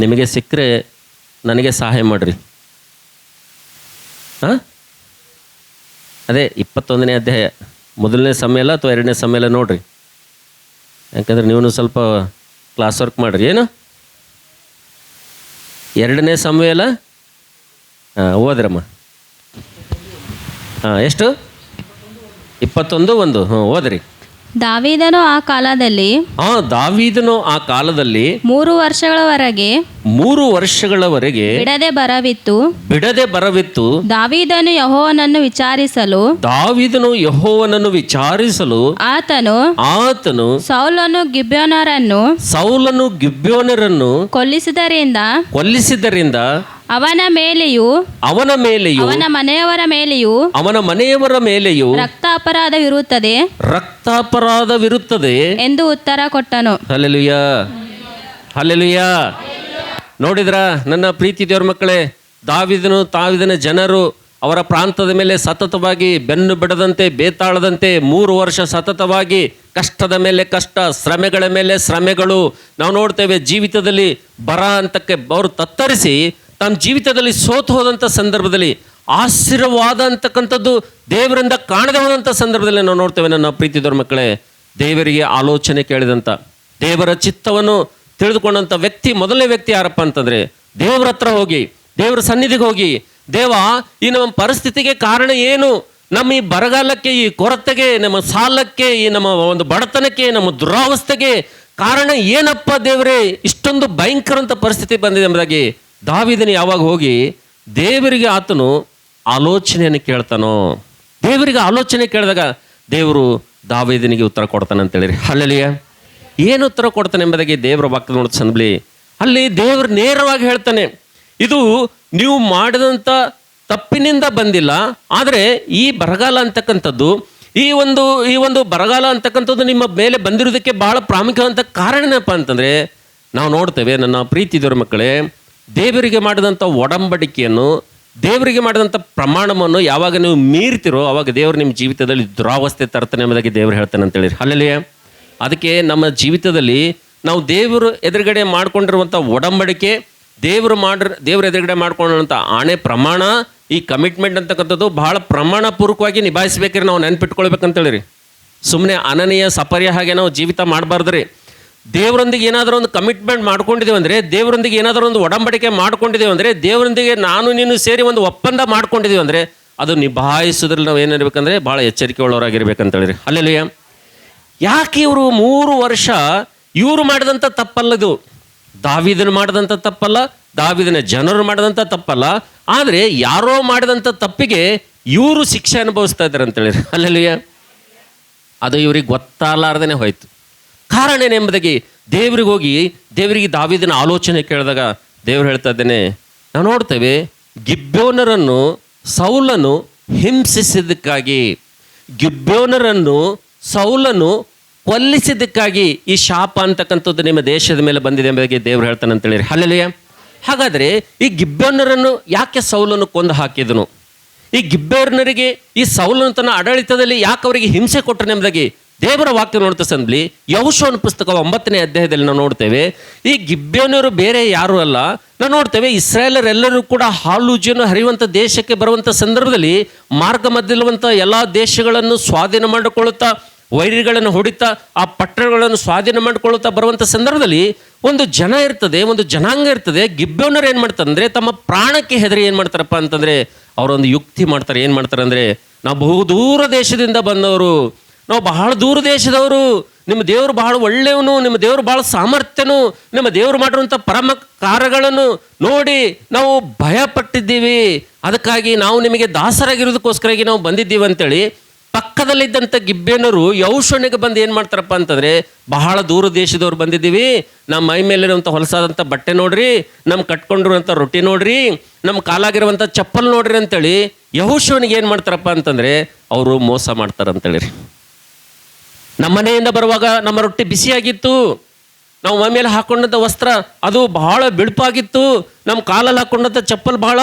ನಿಮಗೆ ಸಿಕ್ಕರೆ ನನಗೆ ಸಹಾಯ ಮಾಡಿರಿ. ಅದೇ 21ನೇ ಅಧ್ಯಾಯ ಮೊದಲನೇ ಸಮ್ಮೇಳ ಅಥವಾ ಎರಡನೇ ಸಮ್ಮೇಳ ನೋಡ್ರಿ. ಯಾಕಂದ್ರೆ ನೀವು ಸ್ವಲ್ಪ ಕ್ಲಾಸ್ ವರ್ಕ್ ಮಾಡಿರಿ. ಏನು ಎರಡನೇ ಸಮ್ಮೇಳ ಓದ್ರಮ್ಮ. ಎಷ್ಟು? 21:1. ಓದ್ರಿ. ದಾವೀದನು ಆ ಕಾಲದಲ್ಲಿ ದಾವೀದನು ಆ ಕಾಲದಲ್ಲಿ 3 ವರ್ಷಗಳವರೆಗೆ ಬಿಡದೆ ಬರವಿತ್ತು. ದಾವೀದನು ಯೆಹೋವನನ್ನು ವಿಚಾರಿಸಲು ಆತನು ಸೌಲನು ಗಿಬ್ಯೋನರನ್ನು ಕೊಲ್ಲಿಸಿದರಿಂದ ಅವನ ಮೇಲೆಯೂ ಅವನ ಮನೆಯವರ ಮೇಲೆಯೂ ರಕ್ತ ಅಪರಾಧವಿರುತ್ತದೆ ಎಂದು ಉತ್ತರ ಕೊಟ್ಟನು. ಹಲ್ಲೆಲೂಯಾ. ನೋಡಿದ್ರ ನನ್ನ ಪ್ರೀತಿ ದೇವರ ಮಕ್ಕಳೇ, ದಾವೀದನ ಜನರು ಅವರ ಪ್ರಾಂತದ ಮೇಲೆ ಸತತವಾಗಿ ಬೆನ್ನು ಬಿಡದಂತೆ ಬೇತಾಳದಂತೆ 3 ವರ್ಷ ಸತತವಾಗಿ ಕಷ್ಟದ ಮೇಲೆ ಕಷ್ಟ, ಶ್ರಮೆಗಳ ಮೇಲೆ ಶ್ರಮೆಗಳು ನಾವು ನೋಡ್ತೇವೆ. ಜೀವಿತದಲ್ಲಿ ಬರ ಅಂತಕ್ಕೆ ಅವರು ತತ್ತರಿಸಿ ತಮ್ಮ ಜೀವಿತದಲ್ಲಿ ಸೋತು ಹೋದಂಥ ಸಂದರ್ಭದಲ್ಲಿ ಆಶೀರ್ವಾದ ಅಂತಕ್ಕಂಥದ್ದು ದೇವರಿಂದ ಕಾಣದೆ ಹೋದಂಥ ಸಂದರ್ಭದಲ್ಲಿ ನಾವು ನೋಡ್ತೇವೆ. ನನ್ನ ಪ್ರೀತಿದವ್ರ ಮಕ್ಕಳೇ, ದೇವರಿಗೆ ಆಲೋಚನೆ ಕೇಳಿದಂಥ, ದೇವರ ಚಿತ್ತವನ್ನು ತಿಳಿದುಕೊಂಡಂಥ ವ್ಯಕ್ತಿ, ಮೊದಲನೇ ವ್ಯಕ್ತಿ ಯಾರಪ್ಪ ಅಂತಂದರೆ ದೇವರ ಹತ್ರ ಹೋಗಿ, ದೇವರ ಸನ್ನಿಧಿಗೆ ಹೋಗಿ, ದೇವ ಈ ನಮ್ಮ ಪರಿಸ್ಥಿತಿಗೆ ಕಾರಣ ಏನು? ನಮ್ಮ ಈ ಬರಗಾಲಕ್ಕೆ, ಈ ಕೊರತೆಗೆ, ನಮ್ಮ ಸಾಲಕ್ಕೆ, ಈ ನಮ್ಮ ಒಂದು ಬಡತನಕ್ಕೆ, ನಮ್ಮ ದುರಾವಸ್ಥೆಗೆ ಕಾರಣ ಏನಪ್ಪ ದೇವರೇ? ಇಷ್ಟೊಂದು ಭಯಂಕರಂತ ಪರಿಸ್ಥಿತಿ ಬಂದಿದೆ ಎಂಬುದಾಗಿ ದಾವೀದನು ಯಾವಾಗ ಹೋಗಿ ದೇವರಿಗೆ ಆತನು ಆಲೋಚನೆಯನ್ನು ಕೇಳ್ತಾನೋ, ದೇವರಿಗೆ ಆಲೋಚನೆ ಕೇಳಿದಾಗ ದೇವರು ದಾವೀದನಿಗೆ ಉತ್ತರ ಕೊಡ್ತಾನೆ ಅಂತೇಳಿರಿ. ಹಲ್ಲೆಲೂಯಾ. ಏನು ಉತ್ತರ ಕೊಡ್ತಾನೆ ಎಂಬುದಾಗಿ ದೇವರ ವಾಕ್ಯ ನೋಡ್ತಾ ಸಂದ್ಲಿ ಅಲ್ಲಿ ದೇವರು ನೇರವಾಗಿ ಹೇಳ್ತಾನೆ, ಇದು ನೀವು ಮಾಡಿದಂಥ ತಪ್ಪಿನಿಂದ ಬಂದಿಲ್ಲ, ಆದರೆ ಈ ಬರಗಾಲ ಅಂತಕ್ಕಂಥದ್ದು, ಈ ಒಂದು ಬರಗಾಲ ಅಂತಕ್ಕಂಥದ್ದು ನಿಮ್ಮ ಮೇಲೆ ಬಂದಿರೋದಕ್ಕೆ ಬಹಳ ಪ್ರಾಮುಖ್ಯವಂತ ಕಾರಣ ಏನಪ್ಪ ಅಂತಂದರೆ, ನಾವು ನೋಡ್ತೇವೆ ನನ್ನ ಪ್ರೀತಿದವರ ಮಕ್ಕಳೇ, ದೇವರಿಗೆ ಮಾಡಿದಂಥ ಒಡಂಬಡಿಕೆಯನ್ನು, ದೇವರಿಗೆ ಮಾಡಿದಂಥ ಪ್ರಮಾಣವನ್ನು ಯಾವಾಗ ನೀವು ಮೀರ್ತಿರೋ ಆವಾಗ ದೇವರು ನಿಮ್ಮ ಜೀವಿತದಲ್ಲಿ ದುರಾವಸ್ಥೆ ತರ್ತಾನೆ ಎಂಬುದಾಗಿ ದೇವರು ಹೇಳ್ತಾನೆ ಅಂತೇಳಿ. ಅಲ್ಲೇ ಅದಕ್ಕೆ ನಮ್ಮ ಜೀವಿತದಲ್ಲಿ ನಾವು ದೇವರು ಎದುರುಗಡೆ ಮಾಡ್ಕೊಂಡಿರುವಂಥ ಒಡಂಬಡಿಕೆ, ದೇವ್ರ ಎದುರುಗಡೆ ಮಾಡ್ಕೊಳ್ಳುವಂಥ ಆಣೆ ಪ್ರಮಾಣ, ಈ ಕಮಿಟ್ಮೆಂಟ್ ಅಂತಕ್ಕಂಥದ್ದು ಬಹಳ ಪ್ರಮಾಣಪೂರ್ವಕವಾಗಿ ನಿಭಾಯಿಸ್ಬೇಕ್ರಿ. ನಾವು ನೆನ್ಪಿಟ್ಕೊಳ್ಬೇಕಂತೇಳಿರಿ. ಸುಮ್ಮನೆ ಅನನೀಯ ಸಪರ್ಯ ಹಾಗೆ ನಾವು ಜೀವಿತ ಮಾಡಬಾರ್ದ್ರಿ. ದೇವರೊಂದಿಗೆ ಏನಾದರೂ ಒಂದು ಕಮಿಟ್ಮೆಂಟ್ ಮಾಡ್ಕೊಂಡಿದ್ದೀವಿ ಅಂದರೆ, ದೇವರೊಂದಿಗೆ ಏನಾದರೂ ಒಂದು ಒಡಂಬಡಿಕೆ ಮಾಡ್ಕೊಂಡಿದ್ದೀವಿ ಅಂದರೆ, ದೇವರೊಂದಿಗೆ ನಾನು ನೀನು ಸೇರಿ ಒಂದು ಒಪ್ಪಂದ ಮಾಡ್ಕೊಂಡಿದ್ದೀವಿ ಅಂದರೆ ಅದು ನಿಭಾಯಿಸೋದ್ರಲ್ಲಿ ನಾವು ಏನಿರ್ಬೇಕಂದ್ರೆ ಭಾಳ ಎಚ್ಚರಿಕೆ ಉಳ್ಳವರಾಗಿರ್ಬೇಕಂತೇಳಿರಿ. ಅಲ್ಲೆಲ್ಲೂಯ್ಯ. ಯಾಕೆ ಇವರು 3 ವರ್ಷ ಇವರು ಮಾಡಿದಂಥ ತಪ್ಪಲ್ಲದು, ದಾವೀದನು ಮಾಡಿದಂಥ ತಪ್ಪಲ್ಲ, ದಾವೀದನ ಜನರು ಮಾಡಿದಂಥ ತಪ್ಪಲ್ಲ, ಆದರೆ ಯಾರೋ ಮಾಡಿದಂಥ ತಪ್ಪಿಗೆ ಇವರು ಶಿಕ್ಷೆ ಅನುಭವಿಸ್ತಾ ಇದ್ದಾರೆ ಅಂತೇಳಿರಿ. ಅಲ್ಲೆಲ್ಲೂಯ್ಯ. ಅದು ಇವ್ರಿಗೆ ಗೊತ್ತಾಗಲಾರ್ದೇ ಹೋಯ್ತು. ಕಾರಣ ಏನೆಂಬುದಾಗಿ ದೇವ್ರಿಗೆ ಹೋಗಿ ದೇವರಿಗೆ ದಾವೀದನ ಆಲೋಚನೆ ಕೇಳಿದಾಗ ದೇವ್ರು ಹೇಳ್ತಾ ಇದ್ದೇನೆ, ನಾವು ನೋಡ್ತೇವೆ ಗಿಬ್ಯೋನರನ್ನು ಸೌಲನು ಹಿಂಸಿಸಿದ್ದಕ್ಕಾಗಿ, ಗಿಬ್ಯೋನರನ್ನು ಸೌಲನು ಕೊಲ್ಲಿಸಿದ್ದಕ್ಕಾಗಿ ಈ ಶಾಪ ಅಂತಕ್ಕಂಥದ್ದು ನಿಮ್ಮ ದೇಶದ ಮೇಲೆ ಬಂದಿದೆ ಎಂಬುದಾಗಿ ದೇವ್ರು ಹೇಳ್ತಾನೆ ಅಂತೇಳಿ. ಹಲ್ಲೆಲೂಯಾ. ಹಾಗಾದರೆ ಈ ಗಿಬ್ಯೋನರನ್ನು ಯಾಕೆ ಸೌಲನು ಕೊಂದು ಹಾಕಿದನು? ಈ ಗಿಬ್ಯೋನರಿಗೆ ಈ ಸೌಲನು ತನ್ನ ಆಡಳಿತದಲ್ಲಿ ಯಾಕೆ ಅವರಿಗೆ ಹಿಂಸೆ ಕೊಟ್ಟರು ಎಂಬುದಾಗಿ ದೇವರ ವಾಕ್ಯ ನೋಡ್ತಾ ಸಂದ್ಲಿ ಯೆಹೋಶುವನ ಪುಸ್ತಕ 9ನೇ ಅಧ್ಯಾಯದಲ್ಲಿ ನಾವು ನೋಡ್ತೇವೆ. ಈ ಗಿಬ್ಯೋನರು ಬೇರೆ ಯಾರು ಅಲ್ಲ. ನಾವು ನೋಡ್ತೇವೆ ಇಸ್ರಾಯೇಲರೆಲ್ಲರೂ ಕೂಡ ಹಾಲೂಜಿಯನ್ನು ಹರಿಯುವಂಥ ದೇಶಕ್ಕೆ ಬರುವಂಥ ಸಂದರ್ಭದಲ್ಲಿ ಮಾರ್ಗ ಮಧ್ಯಲ್ಲಿರುವಂಥ ಎಲ್ಲ ದೇಶಗಳನ್ನು ಸ್ವಾಧೀನ ಮಾಡಿಕೊಳ್ಳುತ್ತಾ, ವೈರಿಗಳನ್ನು ಹೊಡಿತಾ, ಆ ಪಟ್ಟಣಗಳನ್ನು ಸ್ವಾಧೀನ ಮಾಡಿಕೊಳ್ಳುತ್ತಾ ಬರುವಂಥ ಸಂದರ್ಭದಲ್ಲಿ ಒಂದು ಜನ ಇರ್ತದೆ, ಒಂದು ಜನಾಂಗ ಇರ್ತದೆ. ಗಿಬ್ಯೋನರು ಏನು ಮಾಡ್ತಾರೆ ಅಂದರೆ ತಮ್ಮ ಪ್ರಾಣಕ್ಕೆ ಹೆದರಿ ಏನು ಮಾಡ್ತಾರಪ್ಪ ಅಂತಂದರೆ ಅವರೊಂದು ಯುಕ್ತಿ ಮಾಡ್ತಾರೆ. ಏನು ಮಾಡ್ತಾರೆ ಅಂದರೆ, ನಾವು ಬಹುದೂರ ದೇಶದಿಂದ ಬಂದವರು, ನಾವು ಬಹಳ ದೂರ ದೇಶದವರು, ನಿಮ್ಮ ದೇವರು ಬಹಳ ಒಳ್ಳೆಯವನು, ನಿಮ್ಮ ದೇವರು ಬಹಳ ಸಾಮರ್ಥ್ಯನು, ನಿಮ್ಮ ದೇವರು ಮಾಡಿರುವಂಥ ಪರಮ ಕಾರ್ಯಗಳನ್ನು ನೋಡಿ ನಾವು ಭಯಪಟ್ಟಿದ್ದೀವಿ, ಅದಕ್ಕಾಗಿ ನಾವು ನಿಮಗೆ ದಾಸರಾಗಿರೋದಕ್ಕೋಸ್ಕರಾಗಿ ನಾವು ಬಂದಿದ್ದೀವಿ ಅಂತೇಳಿ ಪಕ್ಕದಲ್ಲಿದ್ದಂಥ ಗಿಬ್ಬೇನರು ಯೌಷನಿಗೆ ಬಂದು ಏನು ಮಾಡ್ತಾರಪ್ಪ ಅಂತಂದರೆ, ಬಹಳ ದೂರ ದೇಶದವ್ರು ಬಂದಿದ್ದೀವಿ, ನಮ್ಮ ಮೈ ಮೇಲಿರುವಂಥ ಹೊಲಸಾದಂಥ ಬಟ್ಟೆ ನೋಡ್ರಿ, ನಮ್ಮ ಕಟ್ಕೊಂಡಿರುವಂಥ ರೊಟ್ಟಿ ನೋಡ್ರಿ, ನಮ್ಮ ಕಾಲಾಗಿರುವಂಥ ಚಪ್ಪಲ್ ನೋಡ್ರಿ ಅಂತೇಳಿ ಯೆಹೋಶುವನಿಗೆ ಏನು ಮಾಡ್ತಾರಪ್ಪ ಅಂತಂದರೆ ಅವರು ಮೋಸ ಮಾಡ್ತಾರಂತೇಳಿ. ನಮ್ಮ ಮನೆಯಿಂದ ಬರುವಾಗ ನಮ್ಮ ರೊಟ್ಟಿ ಬಿಸಿಯಾಗಿತ್ತು, ನಾವು ಮೈ ಮೇಲೆ ಹಾಕೊಂಡಂಥ ವಸ್ತ್ರ ಅದು ಬಹಳ ಬಿಳುಪಾಗಿತ್ತು, ನಮ್ಮ ಕಾಲಲ್ಲಿ ಹಾಕೊಂಡಂಥ ಚಪ್ಪಲ್ ಬಹಳ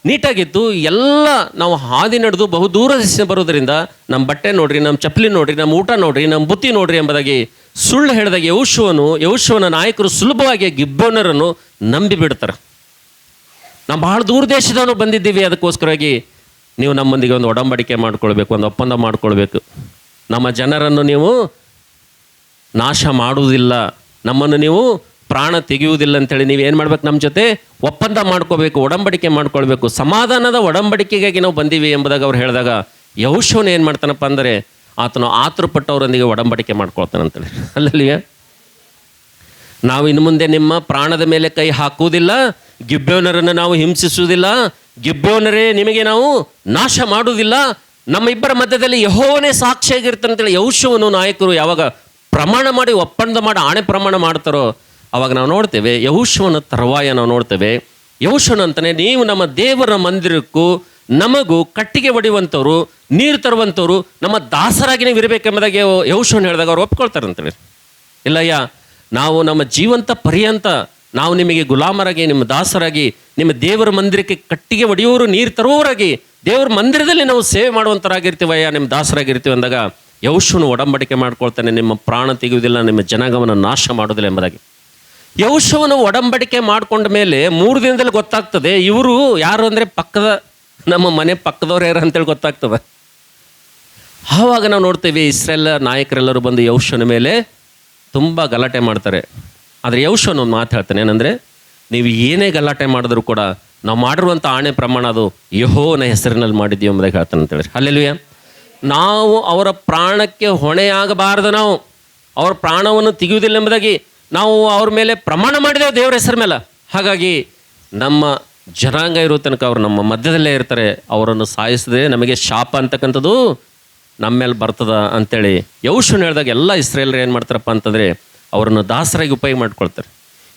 ನೀಟಾಗಿತ್ತು, ಎಲ್ಲ ನಾವು ಹಾದಿ ನಡೆದು ಬಹುದೂರ ಬರೋದ್ರಿಂದ ನಮ್ಮ ಬಟ್ಟೆ ನೋಡ್ರಿ, ನಮ್ಮ ಚಪ್ಪಲಿ ನೋಡ್ರಿ, ನಮ್ಮ ಊಟ ನೋಡ್ರಿ, ನಮ್ಮ ಬುತ್ತಿ ನೋಡ್ರಿ ಎಂಬುದಾಗಿ ಸುಳ್ಳು ಹೇಳಿದಾಗ ಯೆಹೋಶುವನ ನಾಯಕರು ಸುಲಭವಾಗಿ ಗಿಬ್ಯೋನರನ್ನು ನಂಬಿ ಬಿಡ್ತಾರೆ. ನಾವು ಬಹಳ ದೂರ ದೇಶದವನು ಬಂದಿದ್ದೀವಿ, ಅದಕ್ಕೋಸ್ಕರವಾಗಿ ನೀವು ನಮ್ಮೊಂದಿಗೆ ಒಂದು ಒಡಂಬಡಿಕೆ ಮಾಡ್ಕೊಳ್ಬೇಕು, ಒಂದು ಒಪ್ಪಂದ ಮಾಡ್ಕೊಳ್ಬೇಕು, ನಮ್ಮ ಜನರನ್ನು ನೀವು ನಾಶ ಮಾಡುವುದಿಲ್ಲ, ನಮ್ಮನ್ನು ನೀವು ಪ್ರಾಣ ತೆಗೆಯುವುದಿಲ್ಲ ಅಂತೇಳಿ ನೀವೇನು ಮಾಡ್ಬೇಕು, ನಮ್ಮ ಜೊತೆ ಒಪ್ಪಂದ ಮಾಡ್ಕೋಬೇಕು, ಒಡಂಬಡಿಕೆ ಮಾಡ್ಕೊಳ್ಬೇಕು, ಸಮಾಧಾನದ ಒಡಂಬಡಿಕೆಗಾಗಿ ನಾವು ಬಂದೀವಿ ಎಂಬುದಾಗಿ ಅವ್ರು ಹೇಳಿದಾಗ ಯೆಹೋಶುವನು ಏನು ಮಾಡ್ತಾನಪ್ಪ ಅಂದರೆ ಆತನು ಆತುರಪಟ್ಟವರೊಂದಿಗೆ ಒಡಂಬಡಿಕೆ ಮಾಡ್ಕೊಳ್ತಾನಂತೇಳಿ. ಅಲ್ಲಲ್ಲಿಯ ನಾವು ಇನ್ನು ಮುಂದೆ ನಿಮ್ಮ ಪ್ರಾಣದ ಮೇಲೆ ಕೈ ಹಾಕುವುದಿಲ್ಲ, ಗಿಬ್ಯೋನರನ್ನು ನಾವು ಹಿಂಸಿಸುವುದಿಲ್ಲ, ಗಿಬ್ಯೋನರೇ ನಿಮಗೆ ನಾವು ನಾಶ ಮಾಡುವುದಿಲ್ಲ, ನಮ್ಮ ಇಬ್ಬರ ಮಧ್ಯದಲ್ಲಿ ಯೆಹೋವನೇ ಸಾಕ್ಷಿಯಾಗಿರ್ತಾನಂತೇಳಿ ಯೆಹೋಶುವನು ನಾಯಕರು ಯಾವಾಗ ಪ್ರಮಾಣ ಮಾಡಿ ಒಪ್ಪಂದ ಮಾಡಿ ಆಣೆ ಪ್ರಮಾಣ ಮಾಡ್ತಾರೋ ಅವಾಗ ನಾವು ನೋಡ್ತೇವೆ ಯೆಹೋಶುವನ ತರುವಾಯ ನಾವು ನೋಡ್ತೇವೆ. ಯೆಹೋಶುವನು ಅಂತಾನೆ, ನೀವು ನಮ್ಮ ದೇವರ ಮಂದಿರಕ್ಕೂ ನಮಗೂ ಕಟ್ಟಿಗೆ ಹೊಡೆಯುವಂಥವ್ರು, ನೀರು ತರುವಂಥವ್ರು ನಮ್ಮ ದಾಸರಾಗಿ ನೀವು ಇರಬೇಕೆಂಬುದಾಗಿ ಯೆಹೋಶುವನು ಹೇಳಿದಾಗ ಅವ್ರು ಒಪ್ಕೊಳ್ತಾರಂತೇಳಿ. ಇಲ್ಲಯ್ಯ, ನಾವು ನಮ್ಮ ಜೀವಂತ ಪರ್ಯಂತ ನಾವು ನಿಮಗೆ ಗುಲಾಮರಾಗಿ, ನಿಮ್ಮ ದಾಸರಾಗಿ, ನಿಮ್ಮ ದೇವರ ಮಂದಿರಕ್ಕೆ ಕಟ್ಟಿಗೆ ಹೊಡೆಯುವವರು, ನೀರು ತರುವವರಾಗಿ ದೇವರ ಮಂದಿರದಲ್ಲಿ ನಾವು ಸೇವೆ ಮಾಡುವಂಥರಾಗಿರ್ತೀವಯ್ಯ, ನಿಮ್ಮ ದಾಸರಾಗಿರ್ತೀವಿ ಅಂದಾಗ ಯೆಹೋಶುವನು ಒಡಂಬಡಿಕೆ ಮಾಡ್ಕೊಳ್ತಾನೆ, ನಿಮ್ಮ ಪ್ರಾಣ ತೆಗೆಯುವುದಿಲ್ಲ, ನಿಮ್ಮ ಜನಾಂಗವನ್ನು ನಾಶ ಮಾಡೋದಿಲ್ಲ ಎಂಬುದಾಗಿ. ಯೆಹೋಶುವನು ಒಡಂಬಡಿಕೆ ಮಾಡ್ಕೊಂಡ ಮೇಲೆ 3 ದಿನದಲ್ಲಿ ಗೊತ್ತಾಗ್ತದೆ ಇವರು ಯಾರು ಅಂದರೆ ನಮ್ಮ ಮನೆ ಪಕ್ಕದವ್ರು ಯಾರು ಅಂತೇಳಿ ಗೊತ್ತಾಗ್ತದೆ. ಆವಾಗ ನಾವು ನೋಡ್ತೇವೆ ಇಸ್ರೇಲ್ ನಾಯಕರೆಲ್ಲರೂ ಬಂದು ಯೆಹೋಶುವನ ಮೇಲೆ ತುಂಬ ಗಲಾಟೆ ಮಾಡ್ತಾರೆ. ಆದರೆ ಯೆಹೋಶುವನು ಒಂದು ಮಾತು ಹೇಳ್ತಾನೆ, ಏನಂದರೆ ನೀವು ಏನೇ ಗಲಾಟೆ ಮಾಡಿದ್ರು ಕೂಡ ನಾವು ಮಾಡಿರುವಂಥ ಆಣೆ ಪ್ರಮಾಣ ಅದು ಯೆಹೋವನ ಹೆಸರಿನಲ್ಲಿ ಮಾಡಿದ್ದೀವಿ ಎಂಬುದಾಗಿ ಹೇಳ್ತಾನೆ ಅಂತೇಳಿ. ಹಲ್ಲೆಲೂಯಾ. ನಾವು ಅವರ ಪ್ರಾಣಕ್ಕೆ ಹೊಣೆಯಾಗಬಾರದು, ನಾವು ಅವರ ಪ್ರಾಣವನ್ನು ತೆಗೆಯುವುದಿಲ್ಲ ಎಂಬುದಾಗಿ ನಾವು ಅವ್ರ ಮೇಲೆ ಪ್ರಮಾಣ ಮಾಡಿದೆವು ದೇವರ ಹೆಸರ ಮೇಲೆ. ಹಾಗಾಗಿ ನಮ್ಮ ಜನಾಂಗ ಇರೋ ತನಕ ಅವರು ನಮ್ಮ ಮಧ್ಯದಲ್ಲೇ ಇರ್ತಾರೆ, ಅವರನ್ನು ಸಾಯಿಸಿದ್ರೆ ನಮಗೆ ಶಾಪ ಅಂತಕ್ಕಂಥದ್ದು ನಮ್ಮ ಮೇಲೆ ಬರ್ತದ ಅಂತೇಳಿ ಯೆಹೋಶುವನು ಹೇಳಿದಾಗ ಎಲ್ಲ ಇಸ್ರೇಲರು ಏನು ಮಾಡ್ತಾರಪ್ಪ ಅಂತಂದರೆ ಅವರನ್ನು ದಾಸರಾಗಿ ಉಪಯೋಗ ಮಾಡ್ಕೊಳ್ತಾರೆ.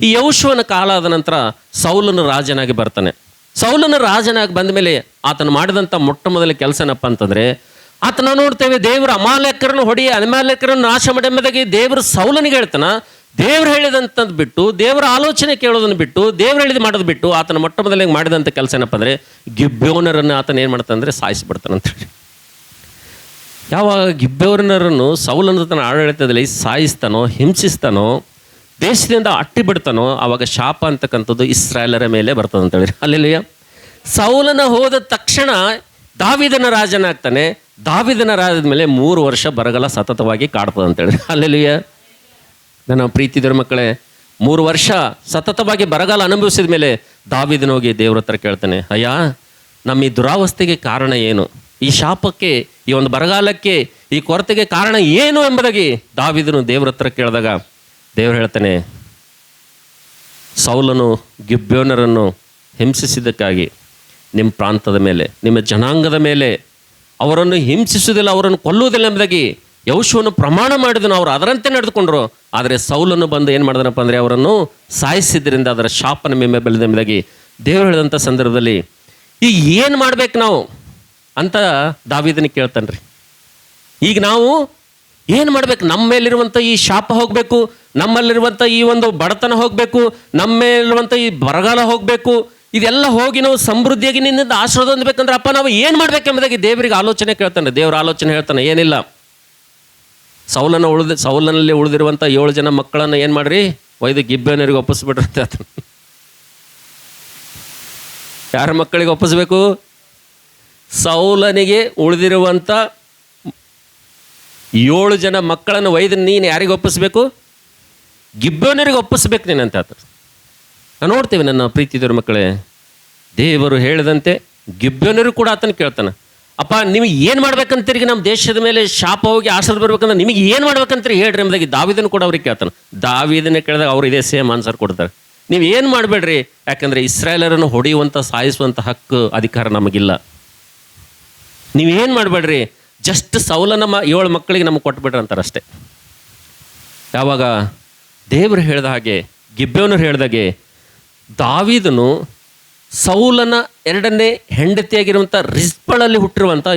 ಈ ಯೆಹೋಶುವನ ಕಾಲ ಆದ ನಂತರ ಸೌಲನು ರಾಜನಾಗಿ ಬರ್ತಾನೆ. ಸೌಲನ ರಾಜನಾಗಿ ಬಂದ ಮೇಲೆ ಆತನು ಮಾಡಿದಂಥ ಮೊಟ್ಟ ಮೊದಲ ಕೆಲಸ ಏನಪ್ಪ ಅಂತಂದರೆ, ಆತನ ನೋಡ್ತೇವೆ ದೇವರು ಅಮಾಲೇಕರನ್ನು ನಾಶ ಎಂಬುದಾಗಿ ದೇವರು ಸೌಲನಿಗೆ ಹೇಳ್ತಾನ. ದೇವ್ರು ಹೇಳಿದಂಥದ್ದು ಬಿಟ್ಟು, ದೇವರ ಆಲೋಚನೆ ಕೇಳೋದನ್ನು ಬಿಟ್ಟು, ದೇವ್ರು ಹೇಳಿದ ಮಾಡೋದು ಬಿಟ್ಟು ಆತನ ಮೊಟ್ಟ ಮೊದಲಿಗೆ ಮಾಡಿದಂಥ ಕೆಲಸ ಏನಪ್ಪ ಅಂದರೆ ಗಿಬ್ಯೋನರನ್ನು ಆತನ ಏನು ಮಾಡ್ತಾನಂದರೆ ಸಾಯಿಸಿಬಿಡ್ತಾನಂತೇಳಿ. ಯಾವಾಗ ಗಿಬ್ಯೋನರನ್ನು ಸೌಲನ ತನ್ನ ಆಡಳಿತದಲ್ಲಿ ಸಾಯಿಸ್ತಾನೋ, ಹಿಂಸಿಸ್ತಾನೋ, ದೇಶದಿಂದ ಅಟ್ಟಿ ಬಿಡ್ತಾನೋ, ಆವಾಗ ಶಾಪ ಅಂತಕ್ಕಂಥದ್ದು ಇಸ್ರಾಯೇಲರ ಮೇಲೆ ಬರ್ತದೆ ಅಂತೇಳಿ. ಅಲ್ಲೆಲ್ಲಯ್ಯ, ಸೌಲನ ಹೋದ ತಕ್ಷಣ ದಾವೀದನ ರಾಜನಾಗ್ತಾನೆ. ದಾವೀದನ ರಾಜದ ಮೇಲೆ 3 ವರ್ಷ ಬರಗಾಲ ಸತತವಾಗಿ ಕಾಡ್ತದೆ ಅಂತೇಳಿ. ಅಲ್ಲೆಲ್ಲಯ್ಯ, ನನ್ನ ಪ್ರೀತಿದರ ಮಕ್ಕಳೇ, 3 ವರ್ಷ ಸತತವಾಗಿ ಬರಗಾಲ ಅನುಭವಿಸಿದ ಮೇಲೆ ದಾವೀದನ ಹೋಗಿ ದೇವ್ರ ಹತ್ರ ಕೇಳ್ತಾನೆ, ಅಯ್ಯ ನಮ್ಮ ಈ ದುರಾವಸ್ಥೆಗೆ ಕಾರಣ ಏನು, ಈ ಶಾಪಕ್ಕೆ, ಈ ಒಂದು ಬರಗಾಲಕ್ಕೆ, ಈ ಕೊರತೆಗೆ ಕಾರಣ ಏನು ಎಂಬುದಾಗಿ ದಾವೀದನು ದೇವ್ರ ಹತ್ರ ಕೇಳಿದಾಗ ದೇವ್ರು ಹೇಳ್ತಾನೆ, ಸೌಲನು ಗಿಬ್ಯೋನರನ್ನು ಹಿಂಸಿಸಿದ್ದಕ್ಕಾಗಿ ನಿಮ್ಮ ಪ್ರಾಂತದ ಮೇಲೆ, ನಿಮ್ಮ ಜನಾಂಗದ ಮೇಲೆ ಅವರನ್ನು ಹಿಂಸಿಸುವುದಿಲ್ಲ, ಅವರನ್ನು ಕೊಲ್ಲುವುದಿಲ್ಲ ಎಂಬುದಾಗಿ ಯೆಹೋಶುವನು ಪ್ರಮಾಣ ಮಾಡಿದನು. ಅವರು ಅದರಂತೆ ನಡೆದುಕೊಂಡ್ರು. ಆದರೆ ಸೌಲನು ಬಂದು ಏನು ಮಾಡಿದನಪ್ಪ ಅಂದರೆ ಅವರನ್ನು ಸಾಯಿಸಿದ್ರಿಂದ ಅದರ ಶಾಪನ ಮೇಲೆ ಬೆಳೆದ ಎಂಬುದಾಗಿ ದೇವರು ಹೇಳಿದಂಥ ಸಂದರ್ಭದಲ್ಲಿ ಈಗ ಏನು ಮಾಡ್ಬೇಕು ನಾವು ಅಂತ ದಾವೀದನಿಗೆ ಕೇಳ್ತಾನೆ ರೀ. ಈಗ ನಾವು ಏನು ಮಾಡ್ಬೇಕು? ನಮ್ಮ ಮೇಲಿರುವಂಥ ಈ ಶಾಪ ಹೋಗಬೇಕು, ನಮ್ಮಲ್ಲಿರುವಂಥ ಈ ಒಂದು ಬಡತನ ಹೋಗಬೇಕು, ನಮ್ಮ ಮೇಲಿರುವಂಥ ಈ ಬರಗಾಲ ಹೋಗಬೇಕು, ಇದೆಲ್ಲ ಹೋಗಿ ನಾವು ಸಮೃದ್ಧಿಯಾಗಿ ನಿನ್ನಿಂದ ಆಶೀರ್ವಾದ ಹೊಂದಬೇಕಂದ್ರೆ ಅಪ್ಪ ನಾವು ಏನು ಮಾಡ್ಬೇಕೆಂಬುದಾಗಿ ದೇವರಿಗೆ ಆಲೋಚನೆ ಕೇಳ್ತಾನೆ. ದೇವರ ಆಲೋಚನೆ ಹೇಳ್ತಾನೆ, ಏನಿಲ್ಲ, ಸೌಲನಲ್ಲಿ ಉಳಿದಿರುವಂಥ 7 ಜನ ಮಕ್ಕಳನ್ನು ಏನು ಮಾಡ್ರಿ, ಒಯ್ದು ಗಿಬ್ಯೋನರಿಗೆ ಒಪ್ಪಿಸ್ಬಿಡ್ರಿ ಅಂತ ಹೇಳ್ತಾನೆ. ಯಾರ ಮಕ್ಕಳಿಗೆ ಒಪ್ಪಿಸ್ಬೇಕು? ಸೌಲನಿಗೆ ಉಳಿದಿರುವಂಥ 7 ಜನ ಮಕ್ಕಳನ್ನು ಒಯ್ದು ನೀನು ಯಾರಿಗೆ ಒಪ್ಪಿಸ್ಬೇಕು? ಗಿಬ್ಯೋನರಿಗೆ ಒಪ್ಪಿಸ್ಬೇಕು ನೀನು ಅಂತ ಹೇಳ್ತಾರೆ. ನಾವು ನೋಡ್ತೇವೆ ನನ್ನ ಪ್ರೀತಿದವ್ರ ಮಕ್ಕಳೇ, ದೇವರು ಹೇಳಿದಂತೆ ಗಿಬ್ಯೋನರು ಕೂಡ ಆತನ ಕೇಳ್ತಾನೆ, ಅಪ್ಪ ನಿಮಗೆ ಏನು ಮಾಡ್ಬೇಕಂತೀರಿ, ನಮ್ಮ ದೇಶದ ಮೇಲೆ ಶಾಪ ಹೋಗಿ ಆಶೀರ್ವಾದ ಬರ್ಬೇಕಂದ್ರೆ ನಿಮಗೆ ಏನು ಮಾಡ್ಬೇಕಂತೀರಿ ಹೇಳ್ರಿ ಎಂಬುದಾಗಿ ದಾವೀದನು ಕೂಡ ಅವ್ರಿಗೆ ಕೇಳ್ತಾನೆ. ದಾವೀದನೇ ಕೇಳಿದಾಗ ಅವ್ರು ಇದೇ ಸೇಮ್ ಆನ್ಸರ್ ಕೊಡ್ತಾರೆ, ನೀವು ಏನು ಮಾಡಬೇಡ್ರಿ, ಯಾಕಂದರೆ ಇಸ್ರಾಯೇಲರನ್ನು ಹೊಡೆಯುವಂಥ ಸಾಯಿಸುವಂಥ ಹಕ್ಕು ಅಧಿಕಾರ ನಮಗಿಲ್ಲ. ನೀವೇನು ಮಾಡಬೇಡ್ರಿ, ಜಸ್ಟ್ ಸೌಲನ 7 ಮಕ್ಕಳಿಗೆ ನಮಗೆ ಕೊಟ್ಬಿಟ್ರೆ ಅಂತಾರೆ ಅಷ್ಟೇ. ಯಾವಾಗ ದೇವರು ಹೇಳಿದ ಹಾಗೆ, ಗಿಬ್ಯೋನರು ಹೇಳಿದಾಗೆ, ದಾವೀದನು ಸೌಲನ 2ನೇ ಹೆಂಡತಿಯಾಗಿರುವಂಥ ರಿಸ್ಪಳಲ್ಲಿ ಹುಟ್ಟಿರುವಂಥ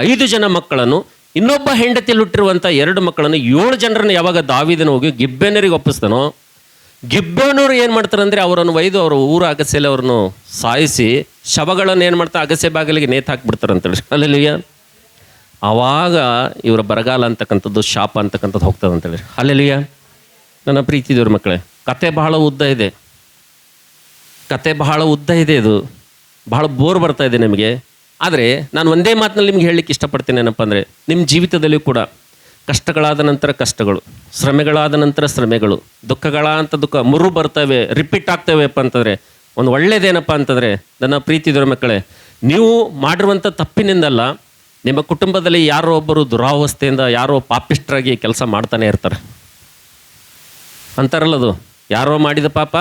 5 ಜನ ಮಕ್ಕಳನ್ನು, ಇನ್ನೊಬ್ಬ ಹೆಂಡತಿಯಲ್ಲಿ ಹುಟ್ಟಿರುವಂಥ 2 ಮಕ್ಕಳನ್ನು, 7 ಜನರನ್ನು ಯಾವಾಗ ದಾವೀದನು ಹೋಗಿ ಗಿಬ್ಯೋನರಿಗೆ ಒಪ್ಪಿಸ್ತಾನೋ, ಗಿಬ್ಯೋನರು ಏನು ಮಾಡ್ತಾರೆ ಅಂದರೆ ಅವರನ್ನು ಒಯ್ದು ಅವರ ಊರ ಅಗಸೆಯಲ್ಲಿ ಅವ್ರನ್ನು ಸಾಯಿಸಿ ಶವಗಳನ್ನು ಏನು ಮಾಡ್ತಾರೆ ಅಗಸೆ ಬಾಗಿಲಿಗೆ ನೇತು ಹಾಕಿಬಿಡ್ತಾರೆ ಅಂತೇಳಿ. ಅಲ್ಲೆಲ್ಲೂಯ್ಯ. ಆವಾಗ ಇವರ ಬರಗಾಲ ಅಂತಕ್ಕಂಥದ್ದು, ಶಾಪ ಅಂತಕ್ಕಂಥದ್ದು ಹೋಗ್ತದೆ ಅಂತೇಳಿ. ಅಲ್ಲೆಲ್ಲೂಯ್ಯ. ನನ್ನ ಪ್ರೀತಿ ದೇವ್ರ ಮಕ್ಕಳೇ, ಕತೆ ಬಹಳ ಉದ್ದ ಇದೆ, ಇದು ಬಹಳ ಬೋರ್ ಬರ್ತಾ ಇದೆ ನಿಮಗೆ. ಆದರೆ ನಾನು ಒಂದೇ ಮಾತಿನಲ್ಲಿ ನಿಮ್ಗೆ ಹೇಳಲಿಕ್ಕೆ ಇಷ್ಟಪಡ್ತೀನಿ. ಏನಪ್ಪ ಅಂದರೆ, ನಿಮ್ಮ ಜೀವಿತದಲ್ಲಿಯೂ ಕೂಡ ಕಷ್ಟಗಳಾದ ನಂತರ ಕಷ್ಟಗಳು, ಶ್ರಮೆಗಳಾದ ನಂತರ ಶ್ರಮೆಗಳು, ದುಃಖಗಳಂತ ದುಃಖ ಬರ್ತವೆ, ರಿಪೀಟ್ ಆಗ್ತವೆಪ್ಪ ಅಂತಂದರೆ ಒಂದು ಒಳ್ಳೇದೇನಪ್ಪ ಅಂತಂದರೆ, ನನ್ನ ಪ್ರೀತಿ ದೇವ್ರ ಮಕ್ಕಳೇ, ನೀವು ಮಾಡಿರುವಂಥ ತಪ್ಪಿನಿಂದಲ್ಲ, ನಿಮ್ಮ ಕುಟುಂಬದಲ್ಲಿ ಯಾರೋ ಒಬ್ಬರು ದುರಾವಸ್ಥೆಯಿಂದ ಯಾರೋ ಪಾಪಿಷ್ಟ್ರಾಗಿ ಕೆಲಸ ಮಾಡ್ತಾನೆ ಇರ್ತಾರೆ ಅಂತಾರಲ್ಲದು. ಯಾರೋ ಮಾಡಿದ ಪಾಪ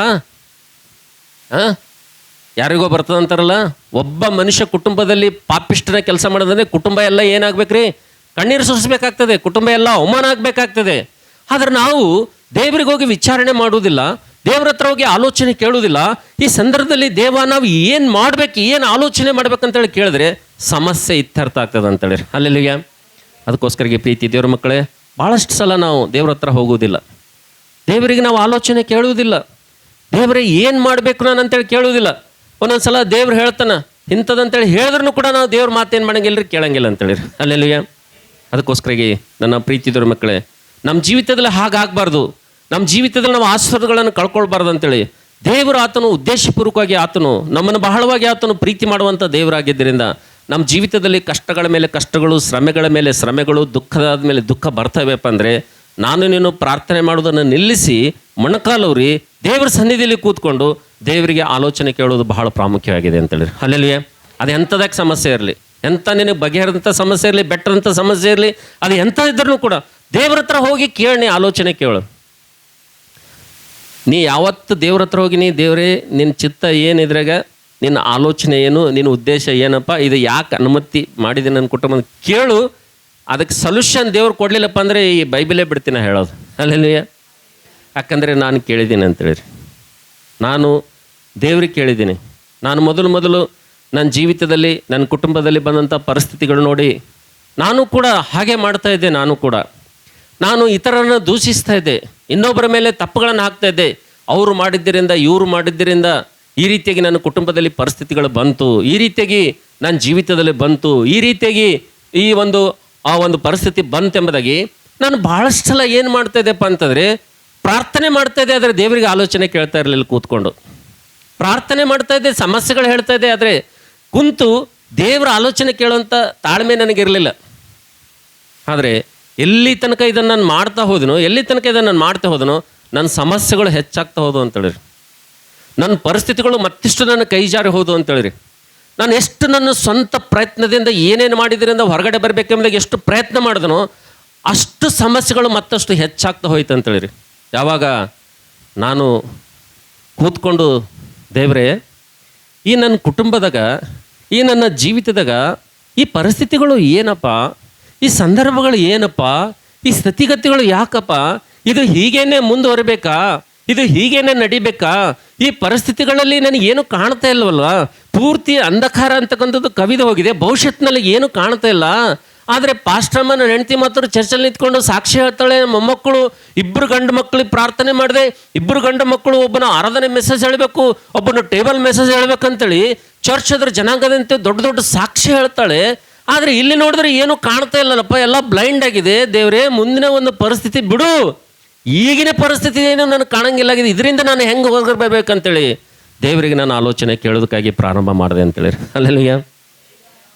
ಯಾರಿಗೋ ಬರ್ತದೆ ಅಂತಾರಲ್ಲ. ಒಬ್ಬ ಮನುಷ್ಯ ಕುಟುಂಬದಲ್ಲಿ ಪಾಪಿಷ್ಠನ ಕೆಲಸ ಮಾಡೋದಂದರೆ ಕುಟುಂಬ ಎಲ್ಲ ಏನಾಗಬೇಕ್ರಿ? ಕಣ್ಣೀರು ಸುರಿಸ್ಬೇಕಾಗ್ತದೆ, ಕುಟುಂಬ ಎಲ್ಲ ಅವಮಾನ ಆಗಬೇಕಾಗ್ತದೆ. ಆದರೆ ನಾವು ದೇವರಿಗೆ ಹೋಗಿ ವಿಚಾರಣೆ ಮಾಡುವುದಿಲ್ಲ, ದೇವ್ರ ಹತ್ರ ಹೋಗಿ ಆಲೋಚನೆ ಕೇಳುವುದಿಲ್ಲ. ಈ ಸಂದರ್ಭದಲ್ಲಿ ದೇವ ನಾವು ಏನು ಮಾಡಬೇಕು, ಏನು ಆಲೋಚನೆ ಮಾಡ್ಬೇಕಂತೇಳಿ ಕೇಳಿದ್ರೆ ಸಮಸ್ಯೆ ಇತ್ಯರ್ಥ ಆಗ್ತದೆ ಅಂತೇಳಿ. ಅಲ್ಲೆಲ್ಲೂಯ್ಯ. ಅದಕ್ಕೋಸ್ಕರ ಪ್ರೀತಿ ದೇವ್ರ ಮಕ್ಕಳೇ, ಭಾಳಷ್ಟು ಸಲ ನಾವು ದೇವ್ರ ಹತ್ರ ಹೋಗುವುದಿಲ್ಲ, ದೇವರಿಗೆ ನಾವು ಆಲೋಚನೆ ಕೇಳುವುದಿಲ್ಲ, ದೇವರೇ ಏನು ಮಾಡಬೇಕು ನಾನು ಅಂತೇಳಿ ಕೇಳುವುದಿಲ್ಲ. ಒಂದೊಂದು ಸಲ ದೇವ್ರು ಹೇಳ್ತಾನೆ ಇಂಥದಂತೇಳಿ ಹೇಳಿದ್ರೂ ಕೂಡ ನಾವು ದೇವ್ರ ಮಾತೇನು ಮಾಡಂಗಿಲ್ಲ ರೀ, ಕೇಳಂಗಿಲ್ಲ ಅಂತೇಳಿ. ಅಲ್ಲೆಲ್ಲೂಯ್ಯ. ಅದಕ್ಕೋಸ್ಕರ ನನ್ನ ಪ್ರೀತಿ ದೇವ್ರ ಮಕ್ಕಳೇ, ನಮ್ಮ ಜೀವಿತದಲ್ಲಿ ಹಾಗಾಗಬಾರ್ದು, ನಮ್ಮ ಜೀವಿತದಲ್ಲಿ ನಾವು ಆಶೀರ್ವಾದಗಳನ್ನು ಕಳ್ಕೊಳ್ಬಾರ್ದು ಅಂತೇಳಿ ದೇವರು ಆತನು ಉದ್ದೇಶಪೂರ್ವಕವಾಗಿ ಆತನು ನಮ್ಮನ್ನು ಬಹಳವಾಗಿ ಆತನು ಪ್ರೀತಿ ಮಾಡುವಂಥ ದೇವರಾಗಿದ್ದರಿಂದ ನಮ್ಮ ಜೀವಿತದಲ್ಲಿ ಕಷ್ಟಗಳ ಮೇಲೆ ಕಷ್ಟಗಳು, ಶ್ರಮೆಗಳ ಮೇಲೆ ಶ್ರಮೆಗಳು, ದುಃಖದಾದ ಮೇಲೆ ದುಃಖ ಬರ್ತವೆಪ್ಪ ಅಂದರೆ ನಾನು ನೀನು ಪ್ರಾರ್ಥನೆ ಮಾಡೋದನ್ನು ನಿಲ್ಲಿಸಿ ಮೊಣಕಾಲೂರಿ ದೇವರ ಸನ್ನಿಧಿಯಲ್ಲಿ ಕೂತ್ಕೊಂಡು ದೇವರಿಗೆ ಆಲೋಚನೆ ಕೇಳೋದು ಬಹಳ ಪ್ರಾಮುಖ್ಯವಾಗಿದೆ ಅಂತೇಳಿ. ಅಲ್ಲೆಲ್ಲೂಯ್ಯ. ಅದು ಎಂಥದಕ್ಕೆ ಸಮಸ್ಯೆ ಇರಲಿ, ಎಂಥ ನಿನಗೆ ಬಗೆಹರಿದಂಥ ಸಮಸ್ಯೆ ಇರಲಿ, ಬೆಟ್ಟರಂಥ ಸಮಸ್ಯೆ ಇರಲಿ, ಅದು ಎಂಥ ಇದ್ರೂ ಕೂಡ ದೇವ್ರ ಹತ್ರ ಹೋಗಿ ಕೇಳಿ ಆಲೋಚನೆ ಕೇಳು. ನೀ ಯಾವತ್ತು ದೇವ್ರ ಹತ್ರ ಹೋಗಿ ನೀ ದೇವರೇ ನಿನ್ನ ಚಿತ್ತ ಏನಿದ್ರಾಗ, ನಿನ್ನ ಆಲೋಚನೆ ಏನು, ನಿನ್ನ ಉದ್ದೇಶ ಏನಪ್ಪ, ಇದು ಯಾಕೆ ಅನುಮತಿ ಮಾಡಿದೆ ನನ್ನ ಕುಟುಂಬ ಕೇಳು. ಅದಕ್ಕೆ ಸೊಲ್ಯೂಷನ್ ದೇವ್ರು ಕೊಡಲಿಲ್ಲಪ್ಪ ಅಂದರೆ ಈ ಬೈಬಲೇ ಬಿಡ್ತೀನಿ ಹೇಳೋದು. ಅಲ್ಲೆಲ್ಲೂಯ್ಯ. ಯಾಕಂದರೆ ನಾನು ಕೇಳಿದ್ದೀನಿ ಅಂತೇಳಿ, ನಾನು ದೇವ್ರಿಗೆ ಕೇಳಿದ್ದೀನಿ. ನಾನು ಮೊದಲು ನನ್ನ ಜೀವಿತದಲ್ಲಿ ನನ್ನ ಕುಟುಂಬದಲ್ಲಿ ಬಂದಂಥ ಪರಿಸ್ಥಿತಿಗಳು ನೋಡಿ ನಾನು ಕೂಡ ಹಾಗೆ ಮಾಡ್ತಾ ಇದ್ದೆ. ನಾನು ಇತರರನ್ನು ದೂಷಿಸ್ತಾ ಇದ್ದೆ, ಇನ್ನೊಬ್ಬರ ಮೇಲೆ ತಪ್ಪುಗಳನ್ನು ಹಾಕ್ತಾ ಇದ್ದೆ. ಅವರು ಮಾಡಿದ್ದರಿಂದ, ಇವರು ಮಾಡಿದ್ದರಿಂದ ಈ ರೀತಿಯಾಗಿ ನನ್ನ ಕುಟುಂಬದಲ್ಲಿ ಪರಿಸ್ಥಿತಿಗಳು ಬಂತು, ಈ ರೀತಿಯಾಗಿ ನನ್ನ ಜೀವಿತದಲ್ಲಿ ಬಂತು, ಈ ರೀತಿಯಾಗಿ ಈ ಒಂದು ಪರಿಸ್ಥಿತಿ ಬಂತೆಂಬುದಾಗಿ ನಾನು ಭಾಳಷ್ಟು ಸಲ ಏನು ಮಾಡ್ತಾ ಇದ್ದೆಪ್ಪ ಅಂತಂದರೆ ಪ್ರಾರ್ಥನೆ ಮಾಡ್ತಾ ಇದ್ದೆ, ಆದರೆ ದೇವರಿಗೆ ಆಲೋಚನೆ ಕೇಳ್ತಾ ಇರಲಿಲ್ಲ. ಕೂತ್ಕೊಂಡು ಪ್ರಾರ್ಥನೆ ಮಾಡ್ತಾ ಇದ್ದೆ, ಸಮಸ್ಯೆಗಳು ಹೇಳ್ತಾ ಇದ್ದೆ, ಆದರೆ ಕುಂತು ದೇವರ ಆಲೋಚನೆ ಕೇಳುವಂಥ ತಾಳ್ಮೆ ನನಗಿರಲಿಲ್ಲ. ಆದರೆ ಎಲ್ಲಿ ತನಕ ಇದನ್ನು ನಾನು ಮಾಡ್ತಾ ಹೋದನೋ ನನ್ನ ಸಮಸ್ಯೆಗಳು ಹೆಚ್ಚಾಗ್ತಾ ಹೋದವು ಅಂತೇಳಿ, ನನ್ನ ಪರಿಸ್ಥಿತಿಗಳು ಮತ್ತಿಷ್ಟು ನನ್ನ ಕೈ ಜಾರಿ ಹೋದವು ಅಂತೇಳಿರಿ. ನಾನು ಎಷ್ಟು ನನ್ನ ಸ್ವಂತ ಪ್ರಯತ್ನದಿಂದ ಏನೇನು ಮಾಡಿದ್ರಿಂದ ಹೊರಗಡೆ ಬರಬೇಕೆಂಬುದಾಗಿ ಎಷ್ಟು ಪ್ರಯತ್ನ ಮಾಡಿದನೋ ಅಷ್ಟು ಸಮಸ್ಯೆಗಳು ಮತ್ತಷ್ಟು ಹೆಚ್ಚಾಗ್ತಾ ಹೋಯ್ತು ಅಂತೇಳಿರಿ. ಯಾವಾಗ ನಾನು ಕೂತ್ಕೊಂಡು ದೇವರೇ, ಈ ನನ್ನ ಕುಟುಂಬದಾಗ, ಈ ನನ್ನ ಜೀವಿತದಾಗ ಈ ಪರಿಸ್ಥಿತಿಗಳು ಏನಪ್ಪ, ಈ ಸಂದರ್ಭಗಳು ಏನಪ್ಪ, ಈ ಸ್ಥಿತಿಗತಿಗಳು ಯಾಕಪ್ಪ, ಇದು ಹೀಗೇನೆ ಮುಂದುವರಬೇಕಾ, ಇದು ಹೀಗೇನೆ ನಡಿಬೇಕಾ, ಈ ಪರಿಸ್ಥಿತಿಗಳಲ್ಲಿ ನನಗೇನು ಕಾಣ್ತಾ ಇಲ್ವಲ್ವ, ಪೂರ್ತಿ ಅಂಧಕಾರ ಅಂತಕ್ಕಂಥದ್ದು ಕವಿದು ಹೋಗಿದೆ, ಭವಿಷ್ಯತ್ನಲ್ಲಿ ಏನು ಕಾಣ್ತಾ ಇಲ್ಲ. ಆದರೆ ಪಾಸ್ಟರ್ಮನ ಹೆಂಡತಿ ಮಾತ್ರ ಚರ್ಚಲ್ಲಿ ನಿಂತ್ಕೊಂಡು ಸಾಕ್ಷಿ ಹೇಳ್ತಾಳೆ, ಮೊಮ್ಮಕ್ಕಳು 2 ಗಂಡು ಮಕ್ಕಳಿಗೆ ಪ್ರಾರ್ಥನೆ ಮಾಡಿದೆ, 2 ಗಂಡು ಮಕ್ಕಳು, ಒಬ್ಬನ ಆರಾಧನೆ ಮೆಸೇಜ್ ಹೇಳಬೇಕು, ಒಬ್ಬನ ಟೇಬಲ್ ಮೆಸೇಜ್ ಹೇಳ್ಬೇಕಂತೇಳಿ ಚರ್ಚ್ ಅದ್ರ ಜನಾಂಗದಂತೆ ದೊಡ್ಡ ಸಾಕ್ಷಿ ಹೇಳ್ತಾಳೆ. ಆದರೆ ಇಲ್ಲಿ ನೋಡಿದ್ರೆ ಏನು ಕಾಣ್ತಾ ಇಲ್ಲಲ್ಲಪ್ಪ, ಎಲ್ಲ ಬ್ಲೈಂಡ್ ಆಗಿದೆ. ದೇವರೇ, ಮುಂದಿನ ಒಂದು ಪರಿಸ್ಥಿತಿ ಬಿಡು, ಈಗಿನ ಪರಿಸ್ಥಿತಿ ಏನು ನನಗೆ ಕಾಣಂಗಿಲ್ಲಾಗಿದೆ, ಇದರಿಂದ ನಾನು ಹೆಂಗೆ ಹೋಗಿರ್ಬೇಕಂತೇಳಿ ದೇವರಿಗೆ ನಾನು ಆಲೋಚನೆ ಕೇಳೋದಕ್ಕಾಗಿ ಪ್ರಾರಂಭ ಮಾಡಿದೆ ಅಂತೇಳಿ. ಅಲ್ಲೆಲ್ಲೂಯ್ಯ.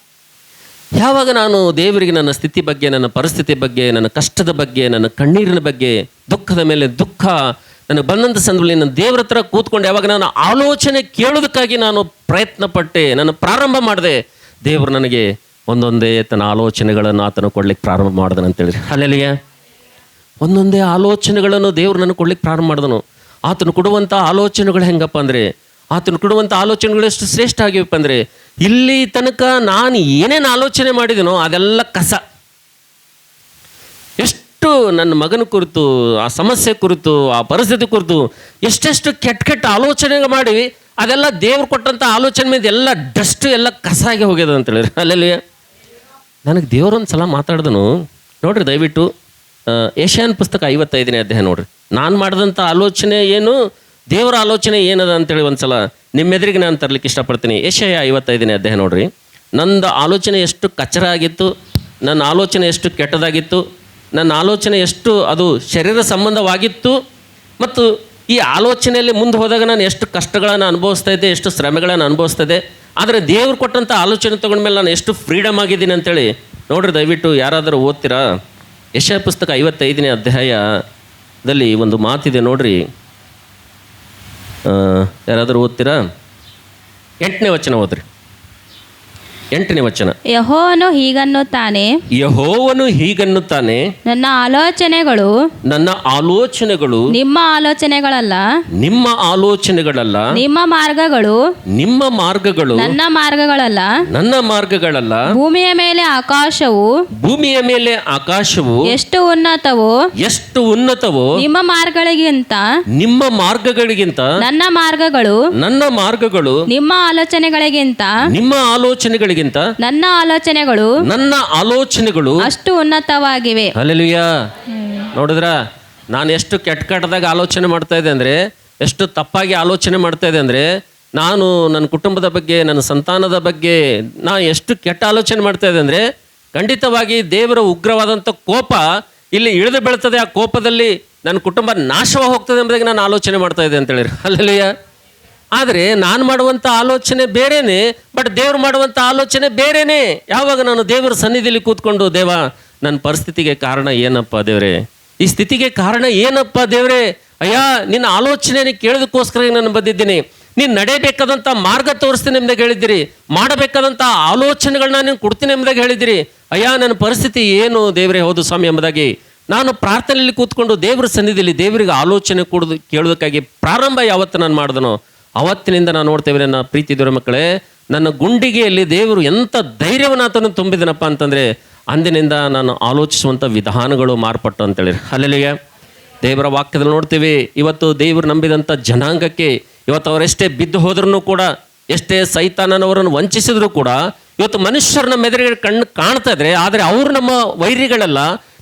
ಯಾವಾಗ ನಾನು ದೇವರಿಗೆ ನನ್ನ ಸ್ಥಿತಿ ಬಗ್ಗೆ, ನನ್ನ ಪರಿಸ್ಥಿತಿ ಬಗ್ಗೆ, ನನ್ನ ಕಷ್ಟದ ಬಗ್ಗೆ, ನನ್ನ ಕಣ್ಣೀರಿನ ಬಗ್ಗೆ, ದುಃಖದ ಮೇಲೆ ದುಃಖ ನನಗೆ ಬಂದಂಥ ಸಂದರ್ಭದಲ್ಲಿ ನನ್ನ ದೇವರ ಹತ್ರ ಕೂತ್ಕೊಂಡು ಯಾವಾಗ ನಾನು ಆಲೋಚನೆ ಕೇಳೋದಕ್ಕಾಗಿ ನಾನು ಪ್ರಯತ್ನ ಪಟ್ಟೆ, ನಾನು ಪ್ರಾರಂಭ ಮಾಡಿದೆ, ದೇವರು ನನಗೆ ಒಂದೊಂದೇ ತನ್ನ ಆಲೋಚನೆಗಳನ್ನು ಆತನು ಕೊಡ್ಲಿಕ್ಕೆ ಪ್ರಾರಂಭ ಮಾಡಿದನು ಅಂತೇಳಿ. ಅಲ್ಲೆಲ್ಲೂಯ್ಯ. ಒಂದೊಂದೇ ಆಲೋಚನೆಗಳನ್ನು ದೇವರು ನನಗೆ ಕೊಡ್ಲಿಕ್ಕೆ ಪ್ರಾರಂಭ ಮಾಡಿದನು. ಆತನು ಕೊಡುವಂಥ ಆಲೋಚನೆಗಳು ಹೆಂಗಪ್ಪ ಅಂದರೆ, ಆತನು ಕೊಡುವಂಥ ಆಲೋಚನೆಗಳು ಎಷ್ಟು ಶ್ರೇಷ್ಠ ಆಗಿವಪ್ಪ ಅಂದರೆ, ಇಲ್ಲಿ ತನಕ ನಾನು ಏನೇನು ಆಲೋಚನೆ ಮಾಡಿದನೋ ಅದೆಲ್ಲ ಕಸ, ಎಷ್ಟು ನನ್ನ ಮಗನ ಕುರಿತು, ಆ ಸಮಸ್ಯೆ ಕುರಿತು, ಆ ಪರಿಸ್ಥಿತಿ ಕುರಿತು ಎಷ್ಟೆಷ್ಟು ಕೆಟ್ಟ ಕೆಟ್ಟ ಆಲೋಚನೆ ಮಾಡಿ ಅದೆಲ್ಲ ದೇವ್ರು ಕೊಟ್ಟಂಥ ಆಲೋಚನೆ ಮೇಲೆ ಎಲ್ಲ ಡಸ್ಟ್ ಎಲ್ಲ ಕಸಾಗಿ ಹೋಗ್ಯದ ಅಂತೇಳಿರಿ. ಅಲ್ಲೆಲ್ಲಿ ನನಗೆ ದೇವ್ರೊಂದು ಸಲ ಮಾತಾಡ್ದನು ನೋಡ್ರಿ, ದಯವಿಟ್ಟು ಏಷ್ಯಾನ್ ಪುಸ್ತಕ 55ನೇ ಅಧ್ಯಾಯ ನೋಡ್ರಿ. ನಾನು ಮಾಡಿದಂಥ ಆಲೋಚನೆ ಏನು, ದೇವರ ಆಲೋಚನೆ ಏನದ ಅಂತೇಳಿ ಒಂದು ಸಲ ನಿಮ್ಮೆದುರಿಗೆ ನಾನು ತರಲಿಕ್ಕೆ ಇಷ್ಟಪಡ್ತೀನಿ. ಏಷ್ಯ 55ನೇ ಅಧ್ಯಾಯ ನೋಡ್ರಿ. ನಂದು ಆಲೋಚನೆ ಎಷ್ಟು ಕಚರ ಆಗಿತ್ತು, ನನ್ನ ಆಲೋಚನೆ ಎಷ್ಟು ಕೆಟ್ಟದಾಗಿತ್ತು, ನನ್ನ ಆಲೋಚನೆ ಎಷ್ಟು ಅದು ಶರೀರ ಸಂಬಂಧವಾಗಿತ್ತು, ಮತ್ತು ಈ ಆಲೋಚನೆಯಲ್ಲಿ ಮುಂದೆ ಹೋದಾಗ ನಾನು ಎಷ್ಟು ಕಷ್ಟಗಳನ್ನು ಅನುಭವಿಸ್ತಾ ಇದ್ದೆ, ಎಷ್ಟು ಶ್ರಮೆಗಳನ್ನು ಅನುಭವಿಸ್ತಾ ಇದ್ದೆ. ಆದರೆ ದೇವ್ರು ಕೊಟ್ಟಂಥ ಆಲೋಚನೆ ತೊಗೊಂಡ್ಮೇಲೆ ನಾನು ಎಷ್ಟು ಫ್ರೀಡಮ್ ಆಗಿದ್ದೀನಿ ಅಂತೇಳಿ ನೋಡ್ರಿ. ದಯವಿಟ್ಟು ಯಾರಾದರೂ ಓದ್ತೀರಾ? ಯೆಶಾಯ ಪುಸ್ತಕ 55ನೇ ಅಧ್ಯಾಯದಲ್ಲಿ ಒಂದು ಮಾತಿದೆ ನೋಡ್ರಿ. ಯಾರಾದರೂ ಓದ್ತೀರಾ? 8ನೇ ವಚನ ಓದ್ರಿ. 8ನೇ ವಚನ. ಯೆಹೋವನು ಹೀಗನ್ನುತ್ತಾನೆ, ಯೆಹೋವನು ಹೀಗನ್ನುತ್ತಾನೆ, ನನ್ನ ಆಲೋಚನೆಗಳು ನಿಮ್ಮ ಆಲೋಚನೆಗಳಲ್ಲ, ನಿಮ್ಮ ಆಲೋಚನೆಗಳಲ್ಲ, ನಿಮ್ಮ ಮಾರ್ಗಗಳು ನನ್ನ ಮಾರ್ಗಗಳಲ್ಲ, ಭೂಮಿಯ ಮೇಲೆ ಆಕಾಶವು ಎಷ್ಟು ಉನ್ನತವೋ ನಿಮ್ಮ ಮಾರ್ಗಗಳಿಗಿಂತ ನನ್ನ ಮಾರ್ಗಗಳು ನಿಮ್ಮ ಆಲೋಚನೆಗಳಿಗಿಂತ ನನ್ನ ಆಲೋಚನೆಗಳು ಅಷ್ಟು ಉನ್ನತವಾಗಿವೆ. ಹಲ್ಲೆಲೂಯಾ. ನೋಡಿದ್ರ, ನಾನು ಎಷ್ಟು ಕೆಟ್ಟದಾಗ ಆಲೋಚನೆ ಮಾಡ್ತಾ ಇದ್ದೆ ಅಂದರೆ, ಎಷ್ಟು ತಪ್ಪಾಗಿ ಆಲೋಚನೆ ಮಾಡ್ತಾ ಇದ್ದೆ ಅಂದರೆ, ನಾನು ನನ್ನ ಕುಟುಂಬದ ಬಗ್ಗೆ, ನನ್ನ ಸಂತಾನದ ಬಗ್ಗೆ ನಾನು ಎಷ್ಟು ಕೆಟ್ಟ ಆಲೋಚನೆ ಮಾಡ್ತಾ ಇದ್ದೆ ಅಂದರೆ, ಖಂಡಿತವಾಗಿ ದೇವರ ಉಗ್ರವಾದಂಥ ಕೋಪ ಇಲ್ಲಿ ಇಳಿದು ಬೀಳ್ತದೆ. ಆ ಕೋಪದಲ್ಲಿ ನನ್ನ ಕುಟುಂಬ ನಾಶವಾಗಿ ಹೋಗ್ತದೆ ಎಂಬುದಾಗಿ ನಾನು ಆಲೋಚನೆ ಮಾಡ್ತಾ ಇದ್ದೆ ಅಂತ ಹೇಳಿರಿ. ಹಲ್ಲೆಲೂಯಾ. ಆದರೆ ನಾನು ಮಾಡುವಂಥ ಆಲೋಚನೆ ಬೇರೆಯೇ, ಬಟ್ ದೇವ್ರು ಮಾಡುವಂಥ ಆಲೋಚನೆ ಬೇರೆಯೇ. ಯಾವಾಗ ನಾನು ದೇವರ ಸನ್ನಿಧಿಯಲ್ಲಿ ಕೂತ್ಕೊಂಡು, ದೇವ ನನ್ನ ಪರಿಸ್ಥಿತಿಗೆ ಕಾರಣ ಏನಪ್ಪ ದೇವರೇ, ಈ ಸ್ಥಿತಿಗೆ ಕಾರಣ ಏನಪ್ಪ ದೇವರೇ, ಅಯ್ಯ ನಿನ್ನ ಆಲೋಚನೆ ಕೇಳೋದಕ್ಕೋಸ್ಕರ ನಾನು ಬಂದಿದ್ದೀನಿ, ನೀನು ನಡೆಯಬೇಕಾದಂಥ ಮಾರ್ಗ ತೋರಿಸ್ತೀನಿ ಎಂಬುದಾಗಿ ಹೇಳಿದ್ದೀರಿ, ಮಾಡಬೇಕಾದಂಥ ಆಲೋಚನೆಗಳನ್ನ ನೀನು ಕೊಡ್ತೀನಿ ಎಂಬುದಾಗಿ ಹೇಳಿದ್ದೀರಿ. ಅಯ್ಯ ನನ್ನ ಪರಿಸ್ಥಿತಿ ಏನು ದೇವರೇ, ಹೌದು ಸ್ವಾಮಿ ಎಂಬುದಾಗಿ ನಾನು ಪ್ರಾರ್ಥನೆಯಲ್ಲಿ ಕೂತ್ಕೊಂಡು ದೇವರ ಸನ್ನಿಧಿಯಲ್ಲಿ ದೇವರಿಗೆ ಆಲೋಚನೆ ಕೇಳೋದಕ್ಕಾಗಿ ಪ್ರಾರಂಭ ಯಾವತ್ತು ನಾನು ಮಾಡಿದನೋ ಅವತ್ತಿನಿಂದ ನಾನು ನೋಡ್ತೇವೆ. ನನ್ನ ಪ್ರೀತಿ ದೇವರ ಮಕ್ಕಳೇ, ನನ್ನ ಗುಂಡಿಗೆಯಲ್ಲಿ ದೇವರು ಎಂಥ ಧೈರ್ಯವನ್ನಾತನು ತುಂಬಿದನಪ್ಪ ಅಂತಂದರೆ, ಅಂದಿನಿಂದ ನಾನು ಆಲೋಚಿಸುವಂಥ ವಿಧಾನಗಳು ಮಾರ್ಪಟ್ಟು ಅಂತೇಳಿ. ಹಲ್ಲೆಲೂಯಾ. ದೇವರ ವಾಕ್ಯದಲ್ಲಿ ನೋಡ್ತೀವಿ, ಇವತ್ತು ದೇವರು ನಂಬಿದಂಥ ಜನಾಂಗಕ್ಕೆ ಇವತ್ತು ಅವರೆಷ್ಟೇ ಬಿದ್ದು ಹೋದ್ರೂ ಕೂಡ, ಎಷ್ಟೇ ಸೈತಾನನವರನ್ನು ವಂಚಿಸಿದ್ರು ಕೂಡ, ಇವತ್ತು ಮನುಷ್ಯರು ನಮ್ಮ ಎದುರಿಗೆ ಕಣ್ಣು ಕಾಣ್ತಾ ಇದ್ರೆ, ಆದರೆ ಅವರು ನಮ್ಮ ವೈರಿಗಳಲ್ಲ.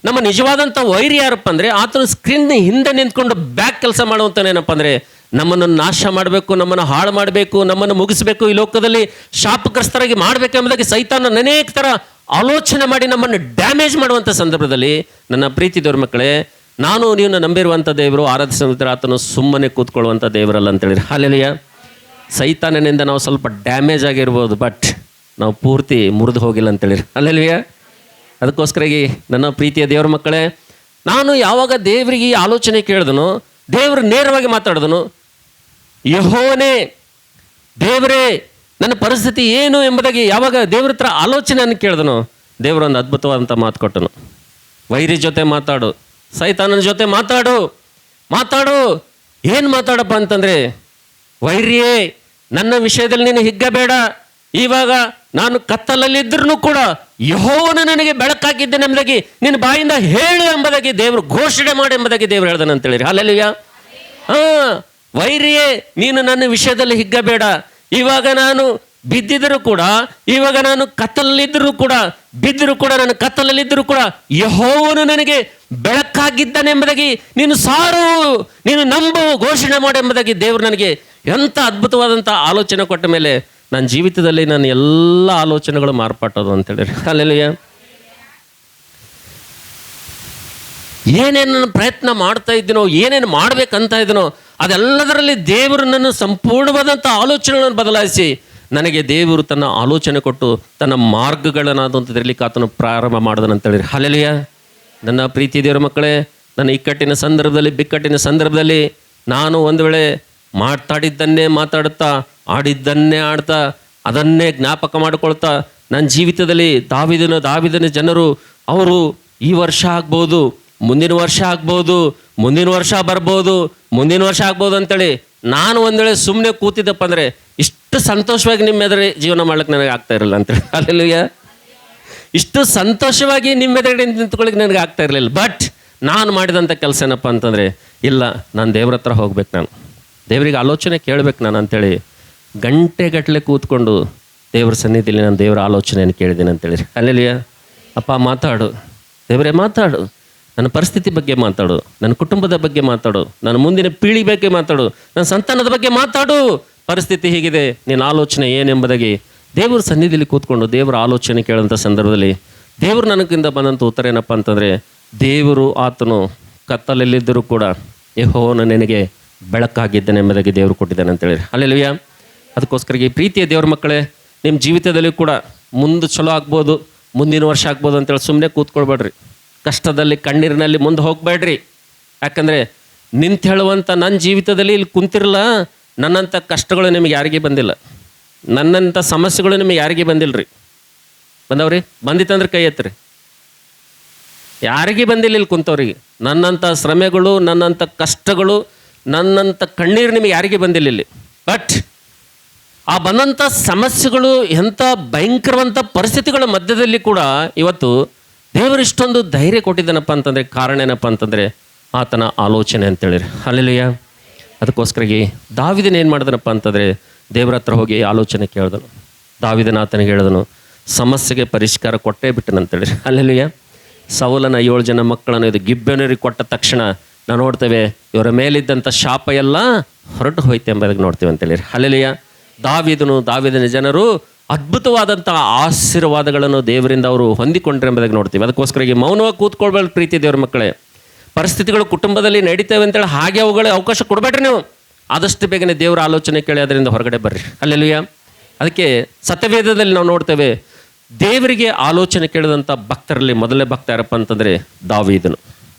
ನಮ್ಮ ನಿಜವಾದಂಥ ವೈರಿ ಯಾರಪ್ಪ ಅಂದರೆ, ಆತನ ಸ್ಕ್ರೀನ್ ಹಿಂದೆ ನಿಂತ್ಕೊಂಡು ಬ್ಯಾಕ್ ಕೆಲಸ ಮಾಡುವಂಥನೇನಪ್ಪ ಅಂದರೆ, ನಮ್ಮನ್ನು ನಾಶ ಮಾಡಬೇಕು, ನಮ್ಮನ್ನು ಹಾಳು ಮಾಡಬೇಕು, ನಮ್ಮನ್ನು ಮುಗಿಸ್ಬೇಕು, ಈ ಲೋಕದಲ್ಲಿ ಶಾಪಗ್ರಸ್ತರಾಗಿ ಮಾಡಬೇಕೆಂಬುದಾಗಿ ಸೈತಾನ ಅನೇಕ ಥರ ಆಲೋಚನೆ ಮಾಡಿ ನಮ್ಮನ್ನು ಡ್ಯಾಮೇಜ್ ಮಾಡುವಂಥ ಸಂದರ್ಭದಲ್ಲಿ, ನನ್ನ ಪ್ರೀತಿ ದೇವ್ರ ಮಕ್ಕಳೇ, ನಾನು ನೀವು ನಂಬಿರುವಂಥ ದೇವರು, ಆರಾಧಿಸುವಂಥ ಆತನು ಸುಮ್ಮನೆ ಕೂತ್ಕೊಳ್ಳುವಂಥ ದೇವರಲ್ಲ ಅಂತೇಳಿರಿ. ಹಲ್ಲೆಲೂಯಾ. ಸೈತಾನನಿಂದ ನಾವು ಸ್ವಲ್ಪ ಡ್ಯಾಮೇಜ್ ಆಗಿರ್ಬೋದು, ಬಟ್ ನಾವು ಪೂರ್ತಿ ಮುರಿದು ಹೋಗಿಲ್ಲ ಅಂತೇಳಿರಿ. ಹಲ್ಲೆಲೂಯಾ. ಅದಕ್ಕೋಸ್ಕರಾಗಿ ನನ್ನ ಪ್ರೀತಿಯ ದೇವ್ರ ಮಕ್ಕಳೇ, ನಾನು ಯಾವಾಗ ದೇವರಿಗೆ ಈ ಆಲೋಚನೆ ಕೇಳಿದನು, ದೇವರು ನೇರವಾಗಿ ಮಾತಾಡಿದನು, ಯೆಹೋವನೇ ದೇವರೇ ನನ್ನ ಪರಿಸ್ಥಿತಿ ಏನು ಎಂಬುದಾಗಿ ಯಾವಾಗ ದೇವ್ರ ಹತ್ರ ಆಲೋಚನೆಯನ್ನು ಕೇಳಿದನು, ದೇವರೊಂದು ಅದ್ಭುತವಾದಂಥ ಮಾತು ಕೊಟ್ಟನು. ವೈರಿ ಜೊತೆ ಮಾತಾಡು, ಸೈತಾನನ ಜೊತೆ ಮಾತಾಡು. ಏನು ಮಾತಾಡಪ್ಪ ಅಂತಂದರೆ, ವೈರಿಯೇ ನನ್ನ ವಿಷಯದಲ್ಲಿ ನೀನು ಹಿಗ್ಗಬೇಡ, ಇವಾಗ ನಾನು ಕತ್ತಲಲ್ಲಿದ್ದರೂ ಕೂಡ ಯೆಹೋವನು ನನಗೆ ಬೆಳಕಾಗಿದ್ದೇನೆ ಎಂಬುದಾಗಿ ನಿನ್ನ ಬಾಯಿಂದ ಹೇಳು ಎಂಬುದಾಗಿ ದೇವರು ಘೋಷಣೆ ಮಾಡಿ ಎಂಬುದಾಗಿ ದೇವರು ಹೇಳ್ದಾನೆ ಅಂತೇಳಿರಿ. ಹಲ್ಲೆಲೂಯಾ. ವೈರಿಯೇ ನೀನು ನನ್ನ ವಿಷಯದಲ್ಲಿ ಹಿಗ್ಗಬೇಡ, ಇವಾಗ ನಾನು ಬಿದ್ದಿದ್ದರೂ ಕೂಡ, ಇವಾಗ ನಾನು ಕತ್ತಲಲ್ಲಿದ್ದರೂ ಕೂಡ, ಬಿದ್ದರೂ ಕೂಡ, ನಾನು ಕತ್ತಲಲ್ಲಿದ್ದರೂ ಕೂಡ ಯೆಹೋವನು ನನಗೆ ಬೆಳಕಾಗಿದ್ದಾನೆ ಎಂಬುದಾಗಿ ನೀನು ಸಾರು, ನೀನು ನಂಬು, ಘೋಷಣೆ ಮಾಡು ಎಂಬುದಾಗಿ ದೇವರು ನನಗೆ ಎಂಥ ಅದ್ಭುತವಾದಂಥ ಆಲೋಚನೆ ಕೊಟ್ಟ ಮೇಲೆ ನನ್ನ ಜೀವಿತದಲ್ಲಿ ನನ್ನ ಎಲ್ಲ ಆಲೋಚನೆಗಳು ಮಾರ್ಪಟ್ಟದು ಅಂತೇಳಿರಿ. ಹಲ್ಲೆಲೂಯಾ. ಏನೇನು ನಾನು ಪ್ರಯತ್ನ ಮಾಡ್ತಾ ಇದ್ದೀನೋ, ಏನೇನು ಮಾಡ್ಬೇಕಂತ ಇದ್ದೀನೋ, ಅದೆಲ್ಲದರಲ್ಲಿ ದೇವರು ನನ್ನ ಸಂಪೂರ್ಣವಾದಂಥ ಆಲೋಚನೆಗಳನ್ನು ಬದಲಾಯಿಸಿ ನನಗೆ ದೇವರು ತನ್ನ ಆಲೋಚನೆ ಕೊಟ್ಟು ತನ್ನ ಮಾರ್ಗಗಳನ್ನಾದಂಥದ್ರಲ್ಲಿ ಆತನು ಪ್ರಾರಂಭ ಮಾಡಿದನಂತೇಳಿರಿ. ಹಲ್ಲೆಲೂಯಾ. ನನ್ನ ಪ್ರೀತಿ ದೇವರ ಮಕ್ಕಳೇ, ನನ್ನ ಇಕ್ಕಟ್ಟಿನ ಸಂದರ್ಭದಲ್ಲಿ, ಬಿಕ್ಕಟ್ಟಿನ ಸಂದರ್ಭದಲ್ಲಿ ನಾನು ಒಂದು ವೇಳೆ ಮಾತಾಡಿದ್ದನ್ನೇ ಮಾತಾಡುತ್ತಾ, ಆಡಿದ್ದನ್ನೇ ಆಡ್ತಾ, ಅದನ್ನೇ ಜ್ಞಾಪಕ ಮಾಡಿಕೊಳ್ತಾ, ನನ್ನ ಜೀವಿತದಲ್ಲಿ ದಾವಿದನ ಜನರು ಅವರು ಈ ವರ್ಷ ಆಗ್ಬೋದು, ಮುಂದಿನ ವರ್ಷ ಆಗ್ಬೋದು, ಮುಂದಿನ ವರ್ಷ ಬರ್ಬೋದು, ಮುಂದಿನ ವರ್ಷ ಆಗ್ಬೋದು ಅಂತೇಳಿ ನಾನು ಒಂದು ವೇಳೆ ಸುಮ್ಮನೆ ಕೂತಿದ್ದಪ್ಪ ಅಂದರೆ ಇಷ್ಟು ಸಂತೋಷವಾಗಿ ನಿಮ್ಮ ಎದುರು ಜೀವನ ಮಾಡ್ಲಿಕ್ಕೆ ನನಗೆ ಆಗ್ತಾ ಇರಲಿಲ್ಲ ಅಂತೇಳಿ. ಹಲ್ಲೆಲೂಯಾ. ಇಷ್ಟು ಸಂತೋಷವಾಗಿ ನಿಮ್ಮ ಎದುರುಗಡೆ ನಿಂತ್ಕೊಳ್ಳಿಕ್ಕೆ ನನಗೆ ಆಗ್ತಾ ಇರಲಿಲ್ಲ. ಬಟ್ ನಾನು ಮಾಡಿದಂಥ ಕೆಲಸ ಏನಪ್ಪ ಅಂತಂದರೆ, ಇಲ್ಲ ನಾನು ದೇವ್ರ ಹತ್ರ ಹೋಗ್ಬೇಕು, ನಾನು ದೇವರಿಗೆ ಆಲೋಚನೆ ಕೇಳಬೇಕು ನಾನು ಅಂತೇಳಿ ಗಂಟೆಗಟ್ಟಲೆ ಕೂತ್ಕೊಂಡು ದೇವ್ರ ಸನ್ನಿಧಿಯಲ್ಲಿ ನಾನು ದೇವರ ಆಲೋಚನೆಯನ್ನು ಕೇಳಿದ್ದೀನಿ ಅಂತೇಳಿ. ಅಲ್ಲೆಲ್ಲಿಯ ಅಪ್ಪ ಮಾತಾಡು, ದೇವರೇ ಮಾತಾಡು, ನನ್ನ ಪರಿಸ್ಥಿತಿ ಬಗ್ಗೆ ಮಾತಾಡು, ನನ್ನ ಕುಟುಂಬದ ಬಗ್ಗೆ ಮಾತಾಡು, ನನ್ನ ಮುಂದಿನ ಪೀಳಿ ಬಗ್ಗೆ ಮಾತಾಡು, ನನ್ನ ಸಂತಾನದ ಬಗ್ಗೆ ಮಾತಾಡು, ಪರಿಸ್ಥಿತಿ ಹೀಗಿದೆ, ನಿನ್ನ ಆಲೋಚನೆ ಏನೆಂಬುದಾಗಿ ದೇವ್ರ ಸನ್ನಿಧಿಯಲ್ಲಿ ಕೂತ್ಕೊಂಡು ದೇವರ ಆಲೋಚನೆ ಕೇಳೋಂಥ ಸಂದರ್ಭದಲ್ಲಿ ದೇವರು ನನಗಿಂದ ಬಂದಂಥ ಉತ್ತರ ಏನಪ್ಪ ಅಂತಂದರೆ, ದೇವರು ಆತನು ಕತ್ತಲಲ್ಲಿದ್ದರೂ ಕೂಡ ಯೆಹೋವನು ನಿನಗೆ ಬೆಳಕಾಗಿದ್ದಾನೆ ಎಂಬುದಾಗಿ ದೇವರು ಕೊಟ್ಟಿದ್ದಾನೆ ಅಂತೇಳಿ. ಅಲ್ಲೆಲ್ಲೂಯ್ಯ. ಅದಕ್ಕೋಸ್ಕರ ಈ ಪ್ರೀತಿಯ ದೇವ್ರ ಮಕ್ಕಳೇ, ನಿಮ್ಮ ಜೀವಿತದಲ್ಲಿ ಕೂಡ ಮುಂದೆ ಚಲೋ ಆಗ್ಬೋದು, ಮುಂದಿನ ವರ್ಷ ಆಗ್ಬೋದು ಅಂತೇಳಿ ಸುಮ್ಮನೆ ಕೂತ್ಕೊಳ್ಬೇಡ್ರಿ. ಕಷ್ಟದಲ್ಲಿ ಕಣ್ಣೀರಿನಲ್ಲಿ ಮುಂದೆ ಹೋಗಬೇಡ್ರಿ. ಯಾಕಂದರೆ ನಿಂತು ಹೇಳುವಂಥ ನನ್ನ ಜೀವಿತದಲ್ಲಿ ಇಲ್ಲಿ ಕುಂತಿರಲ್ಲ, ನನ್ನಂಥ ಕಷ್ಟಗಳು ನಿಮಗೆ ಯಾರಿಗೂ ಬಂದಿಲ್ಲ, ನನ್ನಂಥ ಸಮಸ್ಯೆಗಳು ನಿಮಗೆ ಯಾರಿಗೂ ಬಂದಿಲ್ಲ ರೀ. ಬಂದವ್ರಿ? ಬಂದಿತ್ತಂದ್ರೆ ಕೈ ಎತ್ತರಿ. ಯಾರಿಗೂ ಬಂದಿಲ್ಲ ಇಲ್ಲಿ ಕುಂತವ್ರಿಗೆ. ನನ್ನಂಥ ಶ್ರಮೆಗಳು, ನನ್ನಂಥ ಕಷ್ಟಗಳು, ನನ್ನಂಥ ಕಣ್ಣೀರು ನಿಮಗೆ ಯಾರಿಗೂ ಬಂದಿಲ್ಲ ಇಲ್ಲಿ. ಬಟ್ ಆ ಬಂದಂಥ ಸಮಸ್ಯೆಗಳು ಎಂಥ ಭಯಂಕರವಂಥ ಪರಿಸ್ಥಿತಿಗಳ ಮಧ್ಯದಲ್ಲಿ ಕೂಡ ಇವತ್ತು ದೇವರು ಇಷ್ಟೊಂದು ಧೈರ್ಯ ಕೊಟ್ಟಿದ್ದಾನಪ್ಪ ಅಂತಂದರೆ ಕಾರಣ ಏನಪ್ಪ ಅಂತಂದರೆ ಆತನ ಆಲೋಚನೆ ಅಂತೇಳಿರಿ. ಅಲ್ಲೆಲ್ಲೂಯ್ಯ. ಅದಕ್ಕೋಸ್ಕರಾಗಿ ದಾವೀದನ ಏನು ಮಾಡಿದನಪ್ಪ ಅಂತಂದರೆ ದೇವರ ಹತ್ರ ಹೋಗಿ ಆಲೋಚನೆ ಕೇಳಿದನು. ದಾವೀದನ ಆತನಿಗೆ ಹೇಳಿದನು, ಸಮಸ್ಯೆಗೆ ಪರಿಷ್ಕಾರ ಕೊಟ್ಟೇ ಬಿಟ್ಟನಂತೇಳಿ. ಅಲ್ಲೆಲ್ಲೂಯ್ಯ. ಸೌಲನ 7 ಜನ ಮಕ್ಕಳನ್ನು ಇದು ಗಿಬ್ಯೋನ್ಯರಿಗೆ ಕೊಟ್ಟ ತಕ್ಷಣ ನಾವು ನೋಡ್ತೇವೆ ಇವರ ಮೇಲಿದ್ದಂಥ ಶಾಪ ಎಲ್ಲ ಹೊರಟು ಹೋಯ್ತು ಎಂಬುದಾಗಿ ನೋಡ್ತೇವೆ ಅಂತೇಳಿ. ಅಲ್ಲೆಲ್ಲೂಯ್ಯ. ದಾವೀದನ ಜನರು ಅದ್ಭುತವಾದಂಥ ಆಶೀರ್ವಾದಗಳನ್ನು ದೇವರಿಂದ ಅವರು ಹೊಂದಿಕೊಂಡ್ರೆ ಎಂಬುದಾಗಿ ನೋಡ್ತೀವಿ. ಅದಕ್ಕೋಸ್ಕರ ಈ ಮೌನವಾಗಿ ಕೂತ್ಕೊಳ್ಬೇಡ ಪ್ರೀತಿ ದೇವ್ರ ಮಕ್ಕಳೇ. ಪರಿಸ್ಥಿತಿಗಳು ಕುಟುಂಬದಲ್ಲಿ ನಡೀತೇವೆ ಅಂತೇಳಿ ಹಾಗೆ ಅವುಗಳಿಗೆ ಅವಕಾಶ ಕೊಡಬೇಡ್ರಿ. ನೀವು ಆದಷ್ಟು ಬೇಗನೆ ದೇವರ ಆಲೋಚನೆ ಕೇಳಿ ಅದರಿಂದ ಹೊರಗಡೆ ಬರ್ರಿ. ಅಲ್ಲೆಲ್ಲೂಯ್ಯ. ಅದಕ್ಕೆ ಸತ್ಯವೇದದಲ್ಲಿ ನಾವು ನೋಡ್ತೇವೆ, ದೇವರಿಗೆ ಆಲೋಚನೆ ಕೇಳಿದಂಥ ಭಕ್ತರಲ್ಲಿ ಮೊದಲನೇ ಭಕ್ತ ಯಾರಪ್ಪ ಅಂತಂದರೆ ದಾವೀದನು.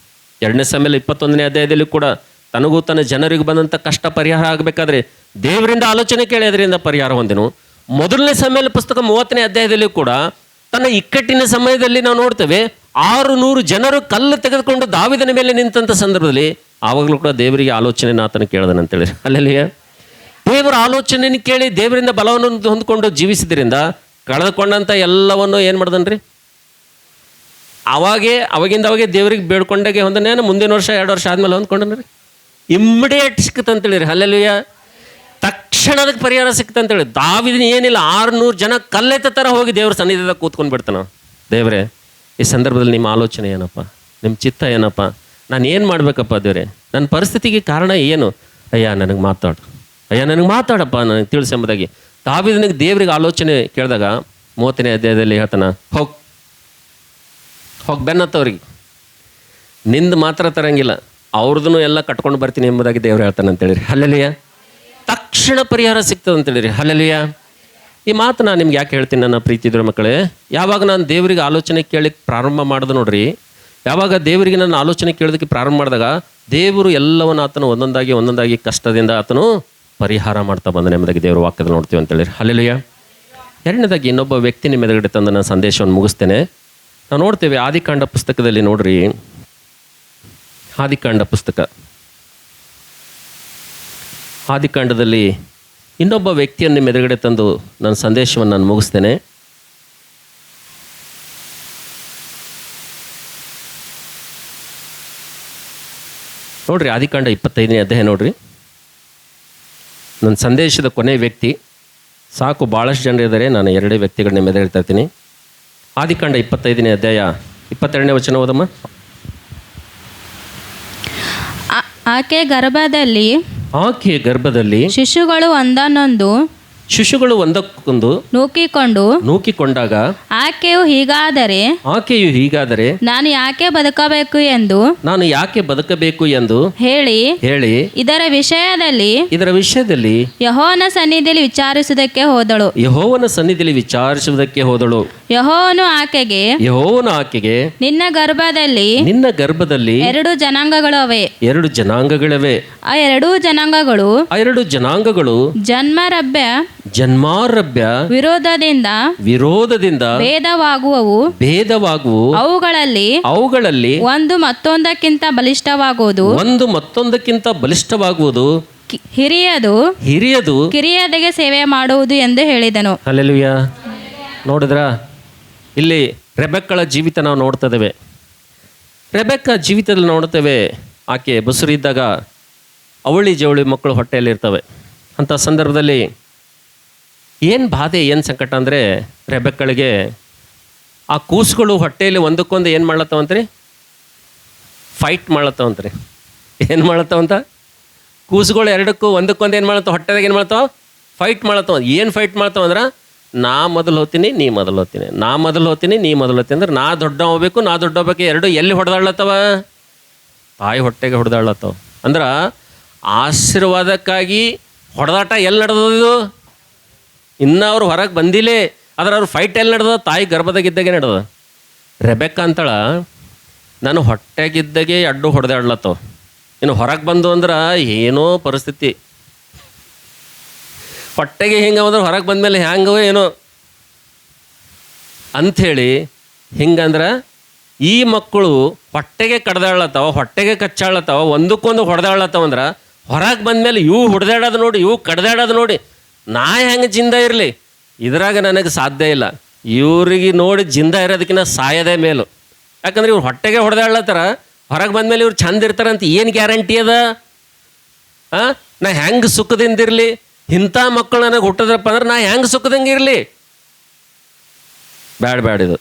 2ನೇ ಸಮಯದಲ್ಲಿ 21ನೇ ಅಧ್ಯಾಯದಲ್ಲಿ ಕೂಡ ತನಗೂ ತನ್ನ ಜನರಿಗೆ ಬಂದಂಥ ಕಷ್ಟ ಪರಿಹಾರ ಆಗಬೇಕಾದ್ರೆ ದೇವರಿಂದ ಆಲೋಚನೆ ಕೇಳಿ ಅದರಿಂದ ಪರಿಹಾರ ಹೊಂದಿನು. 1ನೇ ಸಮಯದಲ್ಲಿ ಪುಸ್ತಕ 30ನೇ ಅಧ್ಯಾಯದಲ್ಲಿ ಕೂಡ ತನ್ನ ಇಕ್ಕಟ್ಟಿನ ಸಮಯದಲ್ಲಿ ನಾವು ನೋಡ್ತೇವೆ 600 ಜನರು ಕಲ್ಲು ತೆಗೆದುಕೊಂಡು ದಾವೀದನ ಮೇಲೆ ನಿಂತಂಥ ಸಂದರ್ಭದಲ್ಲಿ ಆವಾಗಲೂ ಕೂಡ ದೇವರಿಗೆ ಆಲೋಚನೆನ ಆತನ ಕೇಳಿದನಂತೇಳಿ. ಅಲ್ಲೆಲ್ಲಿಯ. ದೇವರ ಆಲೋಚನೆಯನ್ನು ಕೇಳಿ ದೇವರಿಂದ ಬಲವನ್ನು ಹೊಂದ್ಕೊಂಡು ಜೀವಿಸಿದ್ರಿಂದ ಕಳೆದುಕೊಂಡಂಥ ಎಲ್ಲವನ್ನು ಏನು ಮಾಡ್ದನ್ರಿ, ಅವಾಗಿಂದ ದೇವ್ರಿಗೆ ಬೇಡ್ಕೊಂಡಾಗೆ ಹೊಂದನೇನು ಮುಂದಿನ ವರ್ಷ 2 ವರ್ಷ ಆದಮೇಲೆ ಹೊಂದ್ಕೊಂಡನ್ರಿ. ಇಮ್ಮಿಡಿಯೇಟ್ ಸಿಕ್ತಂತೇಳಿರಿ. ಅಲ್ಲೆಲ್ಲೂಯ್ಯ. ತಕ್ಷಣ ಅದಕ್ಕೆ ಪರಿಹಾರ ಸಿಕ್ತಂತೇಳಿ. ದಾವೀದನ ಏನಿಲ್ಲ, 600 ಜನ ಕಲ್ಲೆತ್ತ ಥರ ಹೋಗಿ ದೇವ್ರ ಸನ್ನಿಧಿದಾಗ ಕೂತ್ಕೊಂಡು ಬಿಡ್ತಾನೆ. ದೇವರೇ, ಈ ಸಂದರ್ಭದಲ್ಲಿ ನಿಮ್ಮ ಆಲೋಚನೆ ಏನಪ್ಪ, ನಿಮ್ಮ ಚಿತ್ತ ಏನಪ್ಪ, ನಾನು ಏನು ಮಾಡಬೇಕಪ್ಪ ದೇವರೇ, ನನ್ನ ಪರಿಸ್ಥಿತಿಗೆ ಕಾರಣ ಏನು? ಅಯ್ಯ ನನಗೆ ಮಾತಾಡಪ್ಪ, ನನಗೆ ತಿಳಿಸಿ ಎಂಬುದಾಗಿ ದಾವೀದನಿಗೆ ದೇವರಿಗೆ ಆಲೋಚನೆ ಕೇಳಿದಾಗ 30ನೇ ಅಧ್ಯಾಯದಲ್ಲಿ ಹೇಳ್ತಾನೆ, ಹೋಗಿ ಬೆನ್ನತ್ತವ್ರಿಗೆ ನಿಂದು ಮಾತ್ರ ತರಂಗಿಲ್ಲ, ಅವ್ರದ್ದು ಎಲ್ಲ ಕಟ್ಕೊಂಡು ಬರ್ತೀನಿ ಎಂಬುದಾಗಿ ದೇವ್ರು ಹೇಳ್ತಾನೆ ಅಂತೇಳಿರಿ. ಅಲ್ಲೆಲ್ಲೂಯ್ಯ. ತಕ್ಷಣ ಪರಿಹಾರ ಸಿಗ್ತದೆ ಅಂತೇಳಿರಿ. ಅಲ್ಲೆಲ್ಲೂಯ್ಯ. ಈ ಮಾತು ನಾನು ನಿಮ್ಗೆ ಯಾಕೆ ಹೇಳ್ತೀನಿ ನನ್ನ ಪ್ರೀತಿದ್ರ ಮಕ್ಕಳೇ, ಯಾವಾಗ ನಾನು ದೇವರಿಗೆ ಆಲೋಚನೆ ಕೇಳಲಿಕ್ಕೆ ಪ್ರಾರಂಭ ಮಾಡಿದೆ ನೋಡ್ರಿ, ಯಾವಾಗ ದೇವರಿಗೆ ನನ್ನ ಆಲೋಚನೆ ಕೇಳೋದಕ್ಕೆ ಪ್ರಾರಂಭ ಮಾಡಿದಾಗ ದೇವರು ಎಲ್ಲವನ್ನು ಆತನು ಒಂದೊಂದಾಗಿ ಕಷ್ಟದಿಂದ ಆತನು ಪರಿಹಾರ ಮಾಡ್ತಾ ಬಂದನೆ ಎಂಬುದಾಗಿ ದೇವರ ವಾಕ್ಯದಲ್ಲಿ ನೋಡ್ತೀವಿ ಅಂತೇಳಿರಿ. ಅಲ್ಲೆಲ್ಲೂಯ್ಯ. 2ನೇದಾಗಿ ಇನ್ನೊಬ್ಬ ವ್ಯಕ್ತಿ ನಿಮ್ಮ ಎದುರುಗಡೆ ತಂದು ನಾನು ಸಂದೇಶವನ್ನು ಮುಗಿಸ್ತೇನೆ. ನಾವು ನೋಡ್ತೇವೆ ಆದಿಕಾಂಡ ಪುಸ್ತಕದಲ್ಲಿ ನೋಡ್ರಿ, ಆದಿಕಾಂಡದಲ್ಲಿ ಇನ್ನೊಬ್ಬ ವ್ಯಕ್ತಿಯನ್ನು ನಿಮ್ಮ ಎದುರುಗಡೆ ತಂದು ನನ್ನ ಸಂದೇಶವನ್ನು ನಾನು ಮುಗಿಸ್ತೇನೆ. ನೋಡ್ರಿ, ಆದಿಕಾಂಡ 25ನೇ ಅಧ್ಯಾಯ ನೋಡ್ರಿ. ನನ್ನ ಸಂದೇಶದ ಕೊನೆಯ ವ್ಯಕ್ತಿ, ಸಾಕು ಭಾಳಷ್ಟು ಜನರು ಇದ್ದಾರೆ, ನಾನು 2 ವ್ಯಕ್ತಿಗಳನ್ನ ನಿಮ್ಮ ಎದುರುಗಡೆ ತರ್ತೀನಿ. ಆದಿಕಾಂಡ 25ನೇ ಅಧ್ಯಾಯ 22ನೇ ವಚನ ಓದಮ್ಮ. ಆಕೆಯ ಗರ್ಭದಲ್ಲಿ ಶಿಶುಗಳು ಒಂದಕ್ಕೊಂದು ನೂಕಿಕೊಂಡಾಗ ಆಕೆಯು ಹೀಗಾದರೆ ನಾನು ಯಾಕೆ ಬದುಕಬೇಕು ಎಂದು ಹೇಳಿ ಇದರ ವಿಷಯದಲ್ಲಿ ಯೆಹೋವನ ಸನ್ನಿಧಿಯಲ್ಲಿ ವಿಚಾರಿಸುವುದಕ್ಕೆ ಹೋದಳು. ಯೆಹೋವನು ಆಕೆಗೆ ನಿನ್ನ ಗರ್ಭದಲ್ಲಿ 2 ಜನಾಂಗಗಳವೆ. ಆ 2 ಜನಾಂಗಗಳು ಜನ್ಮಾರಭ್ಯ ವಿರೋಧದಿಂದ ಭೇದವಾಗುವವು. ಅವುಗಳಲ್ಲಿ ಒಂದು ಮತ್ತೊಂದಕ್ಕಿಂತ ಬಲಿಷ್ಠವಾಗುವುದು. ಹಿರಿಯದು ಕಿರಿಯದಿಗೆ ಸೇವೆ ಮಾಡುವುದು ಎಂದು ಹೇಳಿದನು. ಹಲ್ಲೆಲೂಯಾ. ನೋಡಿದ್ರ, ಇಲ್ಲಿ ರೆಬೆಕ್ಕಳ ಜೀವಿತ ನಾವು ನೋಡ್ತಾ ಇದ್ದೇವೆ. ರೆಬೆಕ್ಕ ಜೀವಿತದಲ್ಲಿ ನೋಡ್ತೇವೆ, ಆಕೆ ಬಸುರಿ ಇದ್ದಾಗ ಅವಳಿ ಜವಳಿ ಮಕ್ಕಳು ಹೊಟ್ಟೆಯಲ್ಲಿ ಇರ್ತವೆ. ಅಂಥ ಸಂದರ್ಭದಲ್ಲಿ ಏನು ಬಾಧೆ, ಏನು ಸಂಕಟ ಅಂದರೆ ರೆಬೆಕ್ಕಳಿಗೆ ಆ ಕೂಸುಗಳು ಹೊಟ್ಟೆಯಲ್ಲಿ ಒಂದಕ್ಕೊಂದು ಏನು ಮಾಡ್ಲತ್ತವಂತ್ರಿ, ಫೈಟ್ ಮಾಡ್ಲತ್ತವಂತ್ರಿ. ಏನು ಮಾಡ್ಲತ್ತವಂತ, ಕೂಸುಗಳು ಎರಡಕ್ಕೂ ಒಂದಕ್ಕೊಂದು ಏನು ಮಾಡ್ಲತ್ತವ, ಹೊಟ್ಟೆದಾಗ ಏನು ಮಾಡ್ತಾವ, ಫೈಟ್ ಮಾಡ್ಲತ್ತವ. ಏನು ಫೈಟ್ ಮಾಡ್ತಾವ ಅಂದ್ರೆ, ನಾ ಮೊದಲು ಹೋಗ್ತೀನಿ ನೀ ಮೊದಲು ಹೋಗ್ತೀನಿ, ನಾ ಮೊದಲು ಹೋಗ್ತೀನಿ ನೀ ಮೊದಲು ಹೋಗ್ತೀನಿ ಅಂದ್ರೆ ನಾ ದೊಡ್ಡ ಹೋಗ್ಬೇಕು ನಾ ದೊಡ್ಡ ಹೋಗ್ಬೇಕು. ಎರಡು ಎಲ್ಲಿ ಹೊಡೆದಾಡ್ಲತ್ತವ, ತಾಯಿ ಹೊಟ್ಟೆಗೆ ಹೊಡೆದಾಡ್ಲತ್ತವ. ಅಂದ್ರೆ ಆಶೀರ್ವಾದಕ್ಕಾಗಿ ಹೊಡೆದಾಟ ಎಲ್ಲಿ ನಡೆದದು, ಇನ್ನೂ ಅವ್ರು ಹೊರಗೆ ಬಂದಿಲ್ಲೇ, ಆದ್ರೆ ಅವ್ರು ಫೈಟ್ ಎಲ್ಲಿ ನಡೆದ, ತಾಯಿ ಗರ್ಭದಾಗಿದ್ದಾಗೆ ನಡೆದ. ರೆಬೆಕ್ಕ ಅಂತಳ, ನಾನು ಹೊಟ್ಟೆಗಿದ್ದಾಗೆ ಅಡ್ಡು ಹೊಡೆದಾಡ್ಲತ್ತವ, ಇನ್ನು ಹೊರಗೆ ಬಂದು ಅಂದ್ರೆ ಏನೋ ಪರಿಸ್ಥಿತಿ, ಹೊಟ್ಟೆಗೆ ಹಿಂಗೆ ಅಂದ್ರೆ ಹೊರಗೆ ಬಂದಮೇಲೆ ಹ್ಯಾಂಗೋ ಏನೋ ಅಂಥೇಳಿ ಹಿಂಗಂದ್ರೆ ಈ ಮಕ್ಕಳು ಹೊಟ್ಟೆಗೆ ಕಡ್ದಾಡ್ಲತ್ತವ, ಹೊಟ್ಟೆಗೆ ಕಚ್ಚಾಡ್ಲತ್ತವ, ಒಂದಕ್ಕೊಂದು ಹೊಡೆದಾಡ್ಲತ್ತವ ಅಂದ್ರೆ ಹೊರಗೆ ಬಂದಮೇಲೆ ಇವು ಹೊಡೆದಾಡೋದು ನೋಡಿ, ಇವು ಕಡ್ದಾಡೋದು ನೋಡಿ ನಾ ಹೆಂಗೆ ಜಿಂದ ಇರಲಿ, ಇದ್ರಾಗ ನನಗೆ ಸಾಧ್ಯ ಇಲ್ಲ. ಇವ್ರಿಗೆ ನೋಡಿ ಜಿಂದ ಇರೋದಕ್ಕಿಂತ ಸಾಯೋದೇ ಮೇಲು. ಯಾಕಂದ್ರೆ ಇವ್ರು ಹೊಟ್ಟೆಗೆ ಹೊಡೆದಾಡ್ಲತ್ತಾರ, ಹೊರಗೆ ಬಂದಮೇಲೆ ಇವ್ರು ಚಂದ ಇರ್ತಾರಂತ ಏನು ಗ್ಯಾರಂಟಿ ಅದ? ನಾ ಹೆಂಗೆ ಸುಖದಿಂದ ಇರಲಿ, ಇಂಥ ಮಕ್ಕಳು ನನಗೆ ಹುಟ್ಟಿದ್ರಪ್ಪ ಅಂದ್ರೆ ನಾ ಹೆಂಗೆ ಸುಖದಂಗೆ ಇರಲಿ? ಬ್ಯಾಡ ಇದು.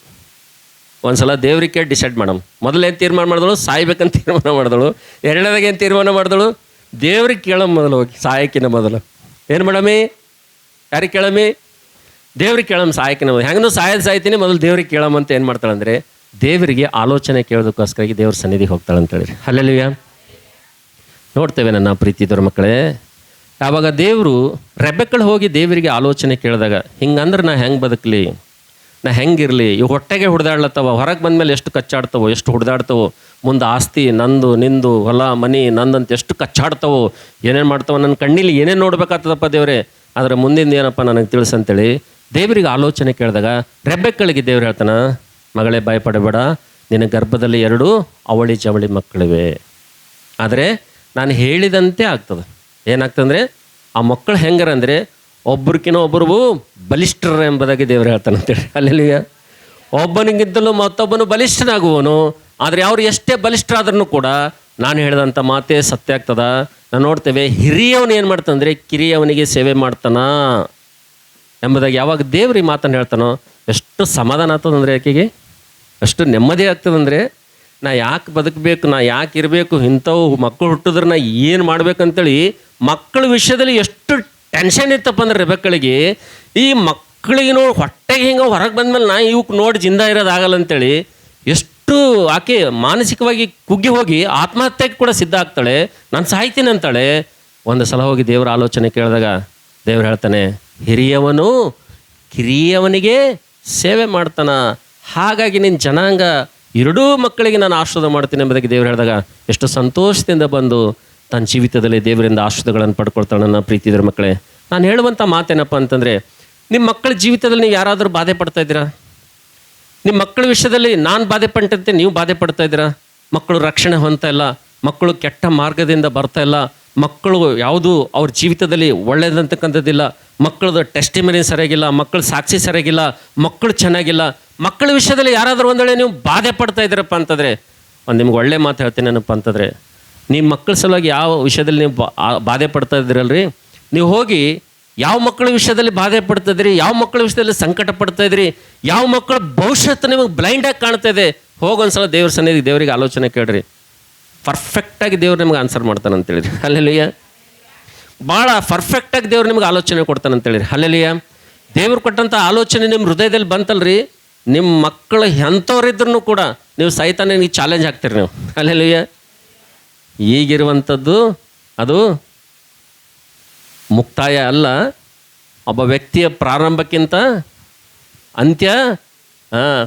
ಒಂದು ಸಲ ದೇವ್ರಿಗೆ ಡಿಸೈಡ್ ಮಾಡಮ್. ಮೊದಲೇನು ತೀರ್ಮಾನ ಮಾಡಿದಳು, ಸಾಯ್ಬೇಕಂತ ತೀರ್ಮಾನ ಮಾಡಿದಳು. ಎರಡನೇದಾಗ ಏನು ತೀರ್ಮಾನ ಮಾಡಿದಳು, ದೇವ್ರಿಗೆ ಕೇಳಮ್ಮ ಮೊದಲು, ಹೋಗಿ ಸಾಯಕ್ಕಿನ ಮೊದಲು ಏನು ಮಾಡಮ್ಮಿ, ಯಾರಿಗೆ ಕೇಳಮ್ಮಿ, ದೇವ್ರಿಗೆ ಕೇಳಮ್ಮ ಸಾಯಕ್ಕಿನ ಮೊದಲು. ಹೆಂಗೂ ಸಾಯ್ತೀನಿ ಮೊದಲು ದೇವ್ರಿಗೆ ಕೇಳಮ್ಮ ಅಂತ ಏನು ಮಾಡ್ತಾಳಂದರೆ, ದೇವರಿಗೆ ಆಲೋಚನೆ ಕೇಳೋದಕ್ಕೋಸ್ಕರಾಗಿ ದೇವ್ರ ಸನ್ನಿಧಿಗೆ ಹೋಗ್ತಾಳಂತೇಳಿ. ಹಲ್ಲೆಲೂಯಾ. ನೋಡ್ತೇವೆ ನನ್ನ ಪ್ರೀತಿದವ್ರ ಮಕ್ಕಳೇ, ಆವಾಗ ದೇವರು ರೆಬೆಕ್ಕಳು ಹೋಗಿ ದೇವರಿಗೆ ಆಲೋಚನೆ ಕೇಳಿದಾಗ, ಹಿಂಗಂದ್ರೆ ನಾ ಹೆಂಗೆ ಬದುಕಲಿ, ನಾ ಹೆಂಗಿರಲಿ, ಇವು ಹೊಟ್ಟೆಗೆ ಹೊಡೆದಾಡ್ಲತ್ತವ, ಹೊರಗೆ ಬಂದಮೇಲೆ ಎಷ್ಟು ಕಚ್ಚಾಡ್ತವೋ, ಎಷ್ಟು ಹೊಡೆದಾಡ್ತವೋ, ಮುಂದೆ ಆಸ್ತಿ ನಂದು ನಿಂದು ಹೊಲ ಮನಿ ನಂದಂತ ಎಷ್ಟು ಕಚ್ಚಾಡ್ತವೋ, ಏನೇನು ಮಾಡ್ತಾವ, ನನ್ನ ಕಣ್ಣಿಲಿ ಏನೇನು ನೋಡ್ಬೇಕಾಗ್ತದಪ್ಪ ದೇವರೇ, ಆದರೆ ಮುಂದಿನ ಏನಪ್ಪ ನನಗೆ ತಿಳಿಸಂತೇಳಿ ದೇವರಿಗೆ ಆಲೋಚನೆ ಕೇಳಿದಾಗ ರೆಬೆಕ್ಕಳಿಗೆ ದೇವ್ರು ಹೇಳ್ತಾನೆ, ಮಗಳೇ ಭಯಪಡಬೇಡ, ನಿನ್ನ ಗರ್ಭದಲ್ಲಿ 2 ಅವಳಿ ಜವಳಿ ಮಕ್ಕಳಿವೆ, ಆದರೆ ನಾನು ಹೇಳಿದಂತೆ ಆಗ್ತದೆ. ಏನಾಗ್ತದಂದರೆ ಆ ಮಕ್ಕಳು ಹೆಂಗಾರಂದರೆ ಒಬ್ರಿಗಿನ ಒಬ್ಬರು ಬಲಿಷ್ಠರ ಎಂಬುದಾಗಿ ದೇವರು ಹೇಳ್ತಾನೆ ಅಂತೇಳಿ. ಅಲ್ಲೆಲ್ಲಿಯ ಒಬ್ಬನಿಗಿಂತಲೂ ಮತ್ತೊಬ್ಬನು ಬಲಿಷ್ಠನಾಗುವನು, ಆದರೆ ಅವ್ರು ಎಷ್ಟೇ ಬಲಿಷ್ಠರಾದ್ರೂ ಕೂಡ ನಾನು ಹೇಳಿದಂಥ ಮಾತೇ ಸತ್ಯ ಆಗ್ತದ. ನಾನು ನೋಡ್ತೇವೆ ಹಿರಿಯವನು ಏನು ಮಾಡ್ತಾನಂದರೆ ಕಿರಿಯವನಿಗೆ ಸೇವೆ ಮಾಡ್ತಾನ ಎಂಬುದಾಗಿ ಯಾವಾಗ ದೇವ್ರು ಈ ಮಾತನ್ನು ಹೇಳ್ತಾನೋ ಎಷ್ಟು ಸಮಾಧಾನ ಆಗ್ತದಂದರೆ, ಆಕೆಗೆ ಅಷ್ಟು ನೆಮ್ಮದಿ ಆಗ್ತದಂದರೆ, ನಾ ಯಾಕೆ ಬದುಕಬೇಕು, ನಾ ಯಾಕೆ ಇರಬೇಕು, ಇಂಥವು ಮಕ್ಕಳು ಹುಟ್ಟಿದ್ರೆ ನಾ ಏನು ಮಾಡ್ಬೇಕಂತೇಳಿ ಮಕ್ಕಳ ವಿಷಯದಲ್ಲಿ ಎಷ್ಟು ಟೆನ್ಷನ್ ಇತ್ತಪ್ಪ ಅಂದ್ರೆ ರೆಬೆಕ್ಕಳಿಗೆ, ಈ ಮಕ್ಕಳಿಗೆ ನೋಡಿ ಹೊಟ್ಟೆಗೆ ಹಿಂಗೆ ಹೊರಗೆ ಬಂದಮೇಲೆ ನಾ ಇವಕ್ಕೆ ನೋಡಿ ಜಿಂದ ಇರೋದಾಗಲ್ಲ ಅಂತೇಳಿ ಎಷ್ಟು ಆಕೆ ಮಾನಸಿಕವಾಗಿ ಕುಗ್ಗಿ ಹೋಗಿ ಆತ್ಮಹತ್ಯೆಗೆ ಕೂಡ ಸಿದ್ಧ ಆಗ್ತಾಳೆ, ನಾನು ಸಾಯ್ತೀನಿ ಅಂತಾಳೆ. ಒಂದು ಸಲ ಹೋಗಿ ದೇವರ ಆಲೋಚನೆ ಕೇಳಿದಾಗ ದೇವ್ರು ಹೇಳ್ತಾನೆ, ಹಿರಿಯವನು ಕಿರಿಯವನಿಗೆ ಸೇವೆ ಮಾಡ್ತಾನ, ಹಾಗಾಗಿ ನಿನ್ನ ಜನಾಂಗ 2 ಮಕ್ಕಳಿಗೆ ನಾನು ಆಶೀರ್ವಾದ ಮಾಡ್ತೀನಿ ಎಂಬುದಾಗಿ ದೇವ್ರು ಹೇಳಿದಾಗ ಎಷ್ಟು ಸಂತೋಷದಿಂದ ಬಂದು ತನ್ನ ಜೀವಿತದಲ್ಲಿ ದೇವರಿಂದ ಆಶೀರ್ವಾದಗಳನ್ನು ಪಡ್ಕೊಳ್ತಾಳೆ. ನನ್ನ ಪ್ರೀತಿದ್ರ ಮಕ್ಕಳೇ, ನಾನು ಹೇಳುವಂಥ ಮಾತೇನಪ್ಪ ಅಂತಂದರೆ, ನಿಮ್ಮ ಮಕ್ಕಳ ಜೀವಿತದಲ್ಲಿ ನೀವು ಯಾರಾದರೂ ಬಾಧೆ ಪಡ್ತಾ ಇದ್ದೀರಾ? ನಿಮ್ಮ ಮಕ್ಕಳ ವಿಷಯದಲ್ಲಿ ನಾನು ಬಾಧೆ ಪಟ್ಟಂತೆ ನೀವು ಬಾಧೆ ಪಡ್ತಾ ಇದ್ದೀರಾ? ಮಕ್ಕಳು ರಕ್ಷಣೆ ಹೊಂದ್ತಾ ಇಲ್ಲ, ಮಕ್ಕಳು ಕೆಟ್ಟ ಮಾರ್ಗದಿಂದ ಬರ್ತಾ ಇಲ್ಲ, ಮಕ್ಕಳು ಯಾವುದು ಅವ್ರ ಜೀವಿತದಲ್ಲಿ ಒಳ್ಳೇದಂತಕ್ಕಂಥದ್ದಿಲ್ಲ, ಮಕ್ಕಳದು ಟೆಸ್ಟಿಮನಿ ಸರಿಯಾಗಿಲ್ಲ, ಮಕ್ಕಳ ಸಾಕ್ಷಿ ಸರಿಯಾಗಿಲ್ಲ, ಮಕ್ಕಳು ಚೆನ್ನಾಗಿಲ್ಲ, ಮಕ್ಕಳ ವಿಷಯದಲ್ಲಿ ಯಾರಾದರೂ ಒಂದು ವೇಳೆ ನೀವು ಬಾಧೆ ಪಡ್ತಾ ಇದ್ದೀರಪ್ಪ ಅಂತಂದರೆ, ಒಂದು ನಿಮ್ಗೆ ಒಳ್ಳೆ ಮಾತು ಹೇಳ್ತೀನಿ ಏನಪ್ಪ ಅಂತಂದರೆ, ನಿಮ್ಮ ಮಕ್ಕಳ ಸಲುವಾಗಿ ಯಾವ ವಿಷಯದಲ್ಲಿ ನೀವು ಬಾಧೆ ಪಡ್ತಾ ಇದ್ದೀರಲ್ರಿ, ನೀವು ಹೋಗಿ ಯಾವ ಮಕ್ಕಳ ವಿಷಯದಲ್ಲಿ ಬಾಧೆ ಪಡ್ತಾಯಿದ್ರಿ, ಯಾವ ಮಕ್ಕಳ ವಿಷಯದಲ್ಲಿ ಸಂಕಟ ಪಡ್ತಾಯಿದ್ರಿ, ಯಾವ ಮಕ್ಕಳ ಭವಿಷ್ಯತ್ತು ನಿಮಗೆ ಬ್ಲೈಂಡಾಗಿ ಕಾಣ್ತಾ ಇದೆ, ಹೋಗೊಂದ್ಸಲ ದೇವ್ರ ಸನ್ನಿಧಿಗೆ ದೇವರಿಗೆ ಆಲೋಚನೆ ಕೇಳ್ರಿ, ಪರ್ಫೆಕ್ಟಾಗಿ ದೇವ್ರು ನಿಮ್ಗೆ ಆನ್ಸರ್ ಮಾಡ್ತಾನೆ ಅಂತೇಳಿರಿ. ಹಲ್ಲೆಲೂಯಾ. ಭಾಳ ಪರ್ಫೆಕ್ಟಾಗಿ ದೇವ್ರು ನಿಮ್ಗೆ ಆಲೋಚನೆ ಕೊಡ್ತಾನೆ ಅಂತೇಳಿರಿ. ಹಲ್ಲೆಲೂಯಾ. ದೇವ್ರು ಕೊಟ್ಟಂಥ ಆಲೋಚನೆ ನಿಮ್ಮ ಹೃದಯದಲ್ಲಿ ಬಂತಲ್ರಿ, ನಿಮ್ಮ ಮಕ್ಕಳು ಎಂಥವ್ರಿದ್ರೂ ಕೂಡ ನೀವು ಸೈತಾನಿಗೆ ಚಾಲೆಂಜ್ ಹಾಕ್ತೀರಿ ನೀವು. ಹಲ್ಲೆಲೂಯಾ. ಈಗಿರುವಂಥದ್ದು ಅದು ಮುಕ್ತಾಯ ಅಲ್ಲ, ಒಬ್ಬ ವ್ಯಕ್ತಿಯ ಪ್ರಾರಂಭಕ್ಕಿಂತ ಅಂತ್ಯ.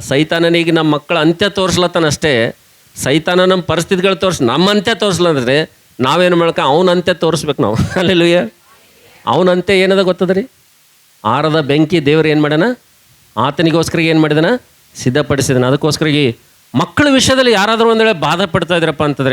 ಸೈತಾನನಿಗೆ ನಮ್ಮ ಮಕ್ಕಳ ಅಂತ್ಯ ತೋರಿಸ್ಲತ್ತಾನಷ್ಟೇ, ಸೈತಾನ ನಮ್ಮ ಪರಿಸ್ಥಿತಿಗಳು ನಮ್ಮ ಅಂತ್ಯ ತೋರಿಸ್ಲಂದ್ರೆ ನಾವೇನು ಮಾಡ್ಕ ಅವನ ಅಂತ್ಯ ತೋರಿಸ್ಬೇಕು ನಾವು. ಅಲ್ಲೆಲ್ಲೂಯ್ಯ. ಅವನ ಅಂತ್ಯ ಏನದ ಗೊತ್ತದ ರೀ, ಆರದ ಬೆಂಕಿ ದೇವ್ರು ಏನು ಮಾಡ್ಯಾನ, ಆತನಿಗೋಸ್ಕರ ಏನು ಮಾಡಿದಾನ, ಸಿದ್ಧಪಡಿಸಿದಾನ. ಅದಕ್ಕೋಸ್ಕರ ಮಕ್ಕಳ ವಿಷಯದಲ್ಲಿ ಯಾರಾದರೂ ಒಂದು ವೇಳೆ ಬಾಧೆ ಪಡ್ತಾ ಇದ್ರಪ್ಪ ಅಂತಂದರೆ